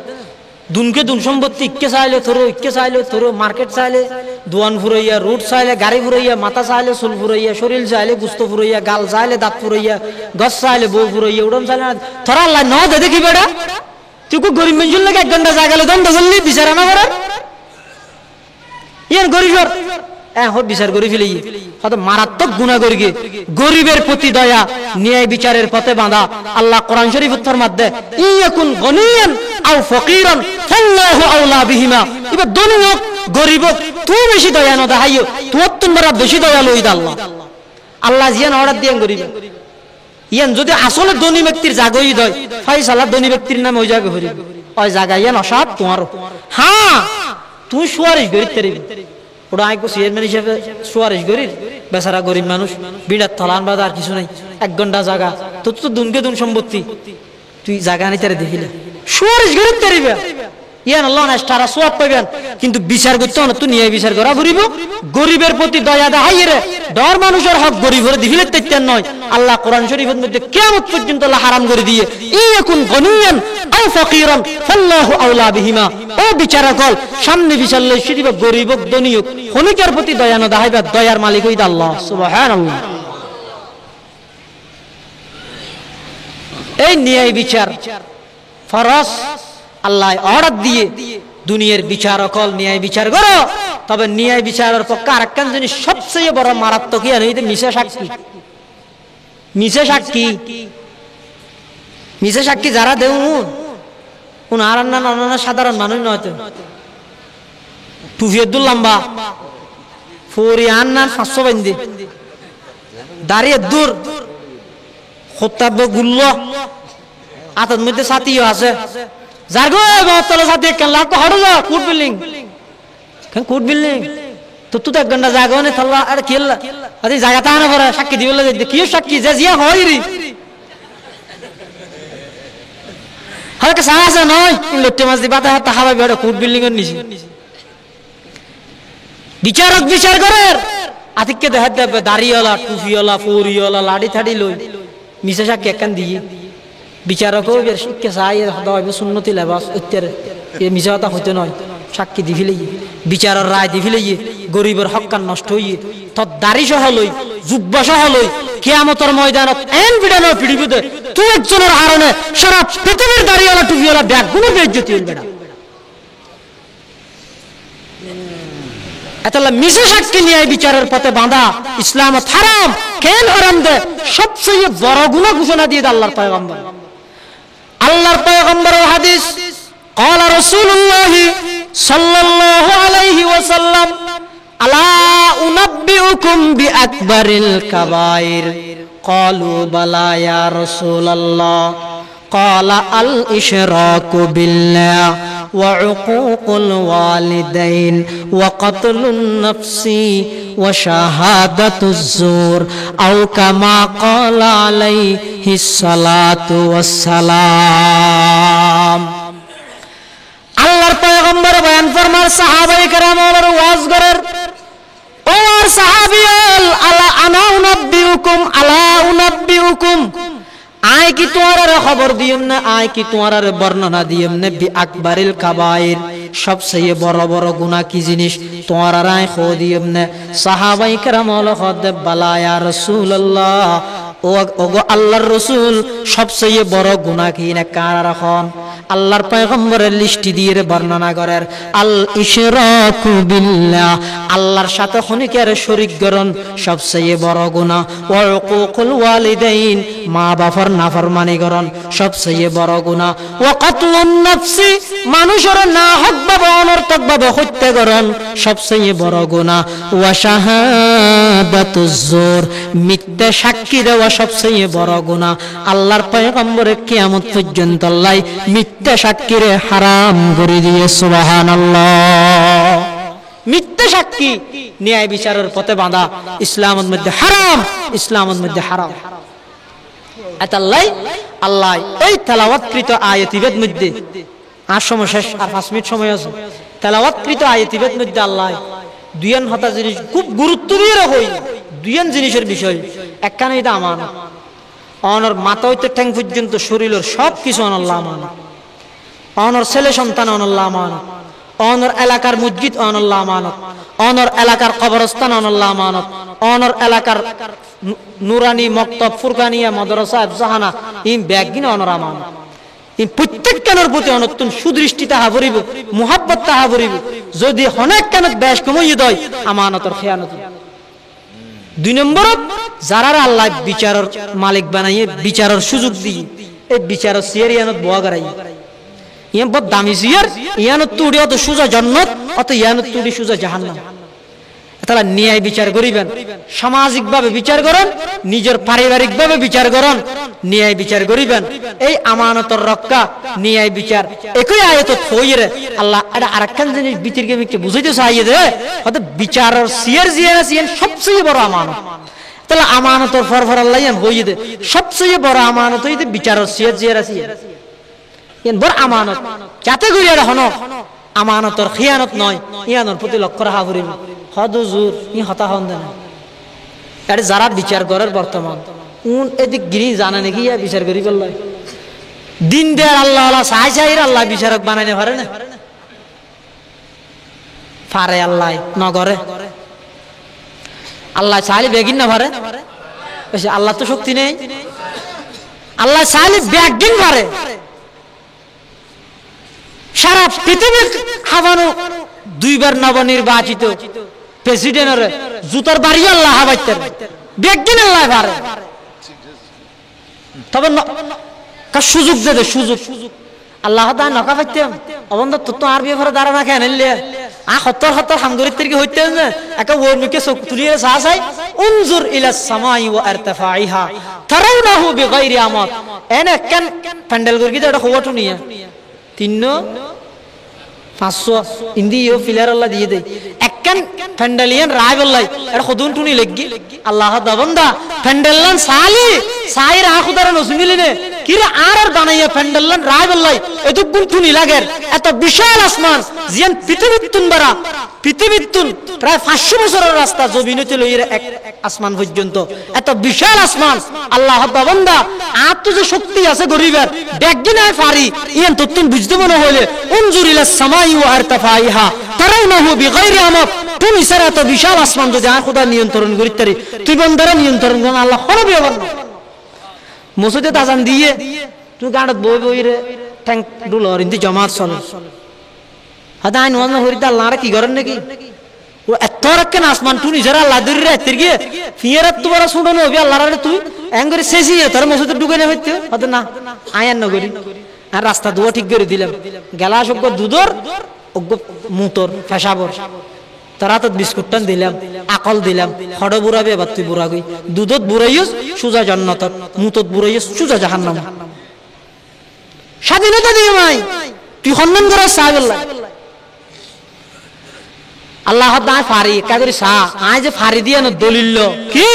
দুনকে দুন সম্পত্তি ইকে চাইলে থরো মার্কেট চাইলে দোয়ান ফুরাইয়া রুট চাইলে গাড়ি ফুরাইয়া মাথা চাইলে চুল ফুরাইয়া শরীর চাইলে গুস্ত ফুরাইয়া গাল চাইলে দাঁত ফুরাইয়া গছ চাইলে বউ ফুরাইয়া উড়ন চাইলে থরা আল্লাহ ন দে দেখি বেড়া তুই খুব গরিব মানুষের লাগে 1 ঘন্টা জায়গা দণ্ড করলি বিচারা না করার ইয়ান গরিবর বিচার করে ফেলি হয়তো মারাত্মক গুনাহ করি গরিবের প্রতি দয়া ন্যায় বিচারের পথে বাঁধা আল্লাহ কোরআন শরীফ ফরমাতে ইয়াকুন গনিয়ান আও ফকিরান ফাল্লাহু আওলা বিহিমা ইবা ধনী হোক গরিব হোক তুই বেশি দয়া না দেখাইও তুই তোমরা বেশি দয়া লই দা আল্লাহ আল্লাহ জিয়ান অর্ডার দিয়েন গরিব ইয়ান যদি আসলে ধনী ব্যক্তির জাগই দয় ফয়সালা ধনী ব্যক্তির নাম ওই জায়গা হরি ওই জায়গা ইয়ান অসাব তোমারও হ্যাঁ তুই সুয়ারিশ করিতে পারবি ওটা আইকো চেয়ারম্যান হিসেবে সুয়ারিশ করির বেচারা গরিব মানুষ বিড়ার থলান বাদ আর কিছু নাই 1 ঘন্টা জায়গা তোর তো দুনকে দুন সম্পত্তি তুই জায়গা নিতে দেখিলে সুয়ারিশ করিতে পারবি ইয়ান আল্লাহ না তারা সওয়াব পাবেন কিন্তু বিচার করতে না তুই নিয়ে বিচার করা ঘুরিব গরিবের প্রতি দয়া দেখাইয়ে রে ডর মানুষের হক গরিবের দিলে তেতেন নয় আল্লাহ কোরআন শরীফের মধ্যে কিয়ামত পর্যন্ত আল্লাহ হারাম করে দিয়ে ইয়াকুন গনিয়ান আও ফাকিরান ফাল্লাহু আওলা বিহিমা ও বিচারক হল সামনে বিচার লই সিদিব গরিব হোক ধনী হোক খনিকের প্রতি দয়া না দেখাইবা দয়ার মালিক হইতা আল্লাহ সুবহানাল্লাহ। এই ন্যায় বিচার ফরজ আল্লাহ অর্ডার দিয়ে দুনিয়ার বিচারক হল ন্যায় বিচার করো, তবে ন্যায় বিচারের পক্ষে আরেকখান জিনিস সবচেয়ে বড় মারাত্মক মিশা সাক্ষী। মিশা সাক্ষী, মিশা সাক্ষী যারা দেউ আর না সাধারণ মানুষ নয়, তো টুফিয়দুল লম্বা ফরি আন্নার 500 বান্দি দাঁড়িয়ে দূর হত্যাব্য গুল্ল আতর মধ্যে সাথীও আছে, যার গো তলে সাথী লাখ হড়ো যা কোর্ট বিল্ডিং কোর্ট বিল্ডিং তো তুই 1 ঘন্টা জাগো নে থাল্লা আরে খেললা আরে জায়গা তাহানা পরে সাক্ষী দিবলে কি সাক্ষী যে জিয়া হইরি হালকা সাহা নয় লট্টে মাছ দিবা তা হাবা বেড়ে কোর্ট বিল্ডিং এর নিচে বিচারক বিচার করে আতিককে দেখা দেবে দাড়িওয়ালা টুফিওয়ালা ফৌরিওয়ালা লাড়ি থাড়ি লই মিশে সাক্ষী একখান দিয়ে বিচারকও শিক্ষা চাই হইব সুন্নতি লেবাস উত্তরে এ মিশা কথা হইতে নয়, সাক্ষী দি ফেলে বিচারের রায় দি ফেলে গরিবের হক্কান নষ্ট হইয়ে তোর দাড়ি সহ লই জুব্বা সহ লই কিয়ামতের ময়দানত এন বিড়ানো পৃথিবীতে তুই একজনের হারণে সারা পৃথিবীর দাড়িওয়ালা টুপিওয়ালা ব্যাগগুলো বেজ্জতি হইবে না। এতলা মিশে সাক্ষী নিয়ে বিচারের পথে বাঁধা ইসলাম হারাম। কেন হারাম দে? সবচেয়ে বড় গুনাহ ঘোষণা দিয়ে আল্লাহর পয়গম্বর। আল্লাহর পয়গম্বরের হাদিস قال رسول الله صلى الله عليه وسلم الا انبئكم باكبر الكبائر قالوا بلى يا رسول الله قال الاشراك بالله وعقوق الوالدين وقتل النفس وشهادة الزور أو كما قال عليه الصلاة والسلام। আল্লাহর পয়গম্বর বয়ান ফরমার সাহাবায়ে কেরামের ওয়াজ করেন, ও সাহাবিয়াল আলা আনা উনাব্বিউকুম আলা উনাব্বিউকুম, আয় কি তোমার খবর দিয়ম না, আয় কি তোমার বর্ণনা দিয়ম না বি আকবারিল কাবায়ের, সবচেয়ে বড় বড় গুনাহ কি জিনিস তোমার আয় খো দিয়ম না। সাহাবায়ে কেরাম হলো খদ বালা ইয়া রাসূলুল্লাহ, ও গো আল্লাহর রাসূল সবচেয়ে বড় গুনাহ কি না কার রাখন? আল্লাহর পয়গম্বরের লিস্টি দিয়ে বর্ণনা করেন, আল ইশরাকু বিল্লাহ, আল্লাহর সাথে খনিকের শরীক করন সবচেয়ে বড় গুনাহ। ওয়া উকুকুল ওয়ালিদাইন, মা বাবার নাফরমানি করন সবচেয়ে বড় গুনাহ। ওয়া কাতলুন নাফসি, মানুষের না হক ভাবে অনর্থক ভাবে হত্যা করন সবচেয়ে বড় গুনাহ। ওয়া শাহাদাতুজ জুর, মিথ্যা সাক্ষী দেওয়া সবচেয়ে বড় গুনাহ। আল্লাহর পয়গম্বরে কিয়ামত পর্যন্ত আল্লাহ মিথ্যা সাক্ষীরে হারাম করে দিয়ে সুবহানাল্লাহ। মিথ্যা সাক্ষী ন্যায় বিচারের পথে বাঁধা ইসলামের মধ্যে হারাম, ইসলামের মধ্যে হারাম। এতাল্লাই আল্লাহ এই তেলাওয়াতকৃত আয়াতিবের মধ্যে আর সময় শেষ, আর 5 মিনিট সময় আছে। তেলাওয়াতকৃত আয়াতিবের মধ্যে আল্লাহ দুইয়ান হতা জিনিস খুব গুরুত্ব দিয়ে রাখই, দুইয়ান জিনিসের বিষয়। একখানে এটা আমানত, অনর মাথা হইতে ঠ্যাং পর্যন্ত শরীরের সব কিছু অনল্লাহ আমানত। অনর ছেলে সন্তান অনল্লাহ আমানত, অনর এলাকার মসজিদ অনল্লাহ আমানত, অনর এলাকার কবরস্থান অনল্লাহ আমানত, অনর এলাকার নুরানি মক্তব ফুরকানিয়া মাদ্রাসা জাহানা ইন ব্যাগিন অনর আমানত। ইন প্রত্যেকটার প্রতি অনতুন সুদৃষ্টি তাহা ভরিব, মুহাব্বত তাহা ভরিব। যদি অনেক কেনত বেশ কমই দয় আমানতর খেয়ানত। 2 নম্বর, যারা আল্লাহ বিচারের মালিক বানাইয়ে বিচারের সুযোগ দিয়ে এই বিচারের সিয়ার ইয়ানত বোয়া করাই, ইয়ান বহুত দামি সিয়ার, ইয়ানত তুড়ি অত সুজা জান্নাত, অত ইয়ানত তুড়ি সুজা জাহান্নাম। তাহলে ন্যায় বিচার করিবেন, সামাজিক ভাবে বিচার করেন, নিজের পারিবারিক ভাবে বিচার করেন, ন্যায় বিচার করিবেন। এই আমানতর রক্ষা ন্যায় বিচার একই আয়াতত হইরে আল্লাহ এটা আরেকখান জিনিস বিতিরকে মিকে বুঝাইতে চাইয়ে দে, হয়তো বিচারের সিয়ার জিয়ানা সিয়ান সবচেয়ে বড় আমানত। তাহলে আমানতর ফরফর আল্লাহ ইয়ান হইয়ে দে সবচেয়ে বড় আমানত হইতে বিচারের সিয়ার জিয়ানা সিয়ান ইয়ান বড় আমানত। যাতে করিয়া হনো আমানতর খিয়ানত নয়, ইয়ানোর প্রতি লক্ষ্য রাখা করিব। হদুজুর ই হতা হন দেন এটা যারা বিচার করার বর্তমান উন এদিক গিরি জানা নাকি ইয়া বিচার করি বলল দিন দেয়ার আল্লাহ আল্লাহ চাই চাই আল্লাহ বিচারক বানাইতে পারে না, পারে আল্লাহ নগরে আল্লাহ চাইলে বেগিন না পারে, আল্লাহ তো শক্তি নেই, আল্লাহ চাইলে বেগিন পারে। সারা পৃথিবী হাবানো দুইবার নবনির্বাচিত প্রেসিডেন্টের জুতার বাড়ি আল্লাহ হাবাইতেন বেগদিন আল্লাহ পারে তবে সুযোগ দে সুযোগ আল্লাহ দা নকা পাইতাম অবন্ধ তো আর বিয়ে ভরে দাঁড়া না খেয়ে নিলে হত্তর হামগরিত থেকে হইতে না একা ওর মুখে চোখ তুলিয়ে চা চাই উনজুর ইলাস সামাই ওয়া ইরতিফাইহা তারাউনাহু বিগাইরি আমাত এনে কেন প্যান্ডেল করি এটা খবরটো নিয়ে 300-500 ইন্দিও ফিলার আল্লাহ দিয়ে দেয় একখান প্যান্ডেলিয়ান রায় বললাই এটা খদুন টুনি লাগি আল্লাহ দা বান্দা প্যান্ডেললান সালি সাইর আখুদার নসমিলিনে কিরে আর বানাইয়া প্যান্ডেললান রায় বললাই এত গুনটুনি লাগের এত বিশাল আসমান জিয়ান পৃথিবীতুন বারা পৃথিবীতুন প্রায় 500 বছরের রাস্তা জমিনতে লইরে এক আসমান পর্যন্ত এত বিশাল আসমান আল্লাহ দা বান্দা আর তো যে শক্তি আছে গরিবের দেখগিনায় পারি ইয়ান তো তুমি বুঝতে মনে হইলে উনজুর ইলাস সামাই ওয়া ইরতিফাইহা তারাউনাহু বিগাইরি আমাত তুমি সারা এত বিশাল আসমান যদি আর খোদা নিয়ন্ত্রণ করিতে তুই বন্দারা নিয়ন্ত্রণ করন আল্লাহ কোনো বিয়াবান মসজিদে আজান দিয়ে তুই গাড়ত বই বই রে ট্যাঙ্ক ডুলর ইন্দি জামাত চলে হাদা আইন ওয়াজ হরিদা আল্লাহরা কি করেন নাকি ও এত রাখেন আসমান তুই নিজেরা আল্লাহ দূরে রাতের গিয়ে ফিয়ারাত তোমার শুনো নবি আল্লাহরা তুই এঙ্গরে শেষিয়ে তোর মসজিদে ঢুকে নে হইতে হতে না আয়ান নগরি আর রাস্তা দুয়া ঠিক করে দিলাম গেলাস অজ্ঞ দুধর অজ্ঞ মুতর ফেসাবর তারা তো বিস্কুটটান দিলাম আকল দিলাম খড় বুড়াবে এবার তুই বুড়া গই দুধত বুড়াইস সুজা জান্নাত মুতত বুড়াইস সুজা জাহান্নাম স্বাধীনতা দিয়ে মাই তুই সম্মান করার সাহেব আল্লাহ দায় ফারি কাগরি সা আয় যে ফারি দিয়া ন দলিল কি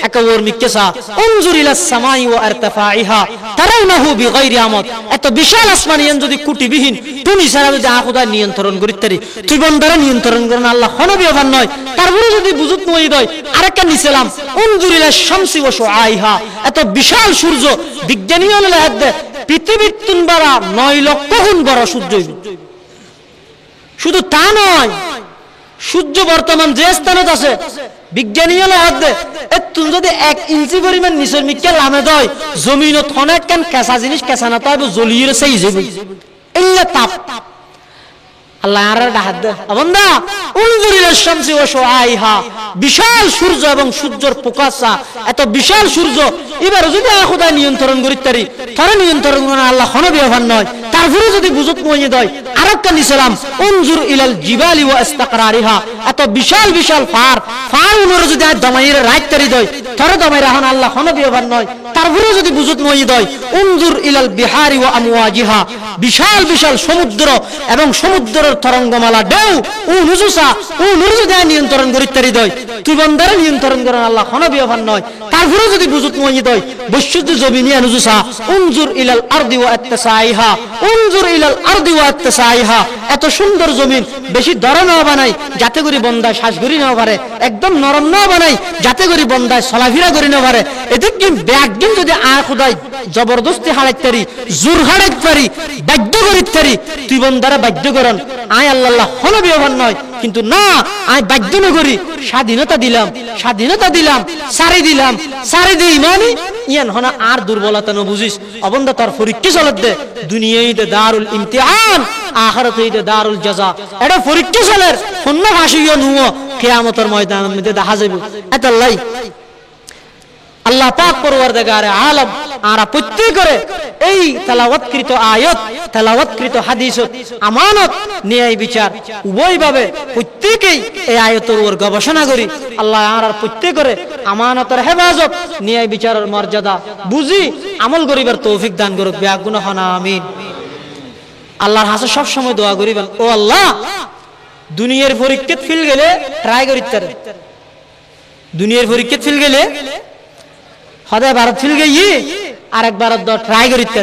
একবার মিক্কে সা উনজুর ইলাস সামাই ওয়া ইরতিফাইহা তারাউনাহু বিগাইরি আমাত এত বিশাল আসমানিয়ান যদি কুটিবিহীন তুমি সারা যদি আখুদা নিয়ন্ত্রণ করিতে তুই বন্দারা নিয়ন্ত্রণ করেন আল্লাহ হনবি অভান নয় তারপরে যদি বুঝুত নই দয় আরেকটা নিছিলাম উনজুর ইলাস শামসি ওয়া শুআইহা এত বিশাল সূর্য বিজ্ঞানী হলে হাত পৃথিবীর তুন বাড়া 9 লক্ষ গুণ বড় সূর্য শুধু তা নয় সূর্য বর্তমান যে স্থানে আছে বিজ্ঞানী হলে হাত দে তুমি যদি 1 ইঞ্চি পরিমাণ নিচের মিক্কে লামে দেয় জমিনত অনেক কেন কেঁচা জিনিস কেঁচা না তাই জ্বলিয়ে সেই যাবে এলে তাপ আল্লাহ আর হাত দে বন্ধা উনজুর ইলাস শামসি ওয়া শুআইহা বিশাল সূর্য এবং সূর্যের প্রকাশা এত বিশাল সূর্য এবার যদি খোদা নিয়ন্ত্রণ করিতে পারি তার নিয়ন্ত্রণ করেন আল্লাহ হনবি অভান নয় তারপরে যদি বুঝত মইয়ে দেয় আরেকটা নিছিলাম উনজুর ইলাল জিবালি ওয়া ইস্তিকরারিহা এত বিশাল বিশাল ফার উমর যদি দমাইরে রাইতারি দেয় তার দমাই রাহন আল্লাহ হনবি অভান নয় তারপরে যদি বুঝত মইয়ে দেয় উনজুর ইলাল বিহারি ওয়া আমওয়াজিহা বিশাল বিশাল সমুদ্র এবং সমুদ্রের তরঙ্গমালা ঢেউ ও নুজুসা ও নুর যদি নিয়ন্ত্রণ করিতে দেয় তুই বন্দারে নিয়ন্ত্রণ করেন আল্লাহ হনবি অভান নয় তারপরে যদি বুঝত মইয়ে দেয় বৈশুদ্ধ জমিনিয়া নুজুসা উনজুর ইলাল আরদি ওয়া ইত্তিসাইহা উনজুর ইলাল আরদি ওয়া ইত্তিসাইহা এত সুন্দর জমিন বেশি দরা না বানাই যাতে করে বন্দায় শ্বাস ঘুরি না পারে একদম নরম না বানাই যাতে করে বন্দায় চলাফেরা করি না পারে এতে কি ব্যাগদিন যদি খোদাই জবরদস্তি হারাইতে পারি জোর হারাইতে পারি বাধ্য করিতে পারি তুই বন্দারা বাধ্য করেন আয় আল্লাহ হনবি অভান নয় কিন্তু না আয় বাধ্য না করি স্বাধীনতা দিলাম সারি দিই মানে ইয়ান হনা আর দুর্বলতা ন বুঝিস অবন্ধা তার পরীক্ষা চলত দে দুনিয়াতে দারুল ইমতিহান আখিরাতে দারুল জাযা এটা পরীক্ষা চলের অন্য ভাষীয় নুও কিয়ামতের ময়দানের মধ্যে দেখা যাবে এতাল্লাই আল্লাহ পাক পরওয়ারদিগারে আলম আরা প্রত্যেক করে এই তেলাওয়াতকৃত আয়াত তেলাওয়াতকৃত হাদিস আমানত ন্যায় বিচার উভয়ভাবে প্রত্যেকই এই আয়াতের উপর গবেষণা করি আল্লাহ আরার প্রত্যেক করে আমানতের হেফাজত ন্যায় বিচারের মর্যাদা বুঝি আমল করিবার তৌফিক দান করুক বেগুন হনা আমিন আল্লাহর কাছে সব সময় দোয়া করিবেন ও আল্লাহ দুনিয়ার পরীক্ষাত ফেল গেলে ট্রাই করিতে দুনিয়ার পরীক্ষাত ফেল গেলে হদে ভারত ফিল গিয়ে আরেকবার ট্রাই করিতে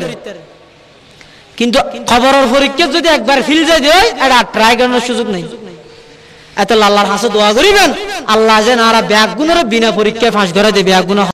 কিন্তু খবরের পরীক্ষা যদি একবার ফিল যায় দেয় এটা ট্রাই করানোর সুযোগ নেই এত আল্লাহর কাছে দোয়া করিবেন আল্লাহ যেন আর ব্যাগ গুণের বিনা পরীক্ষায় ফাঁস করে দেবে ব্যাগ গুণ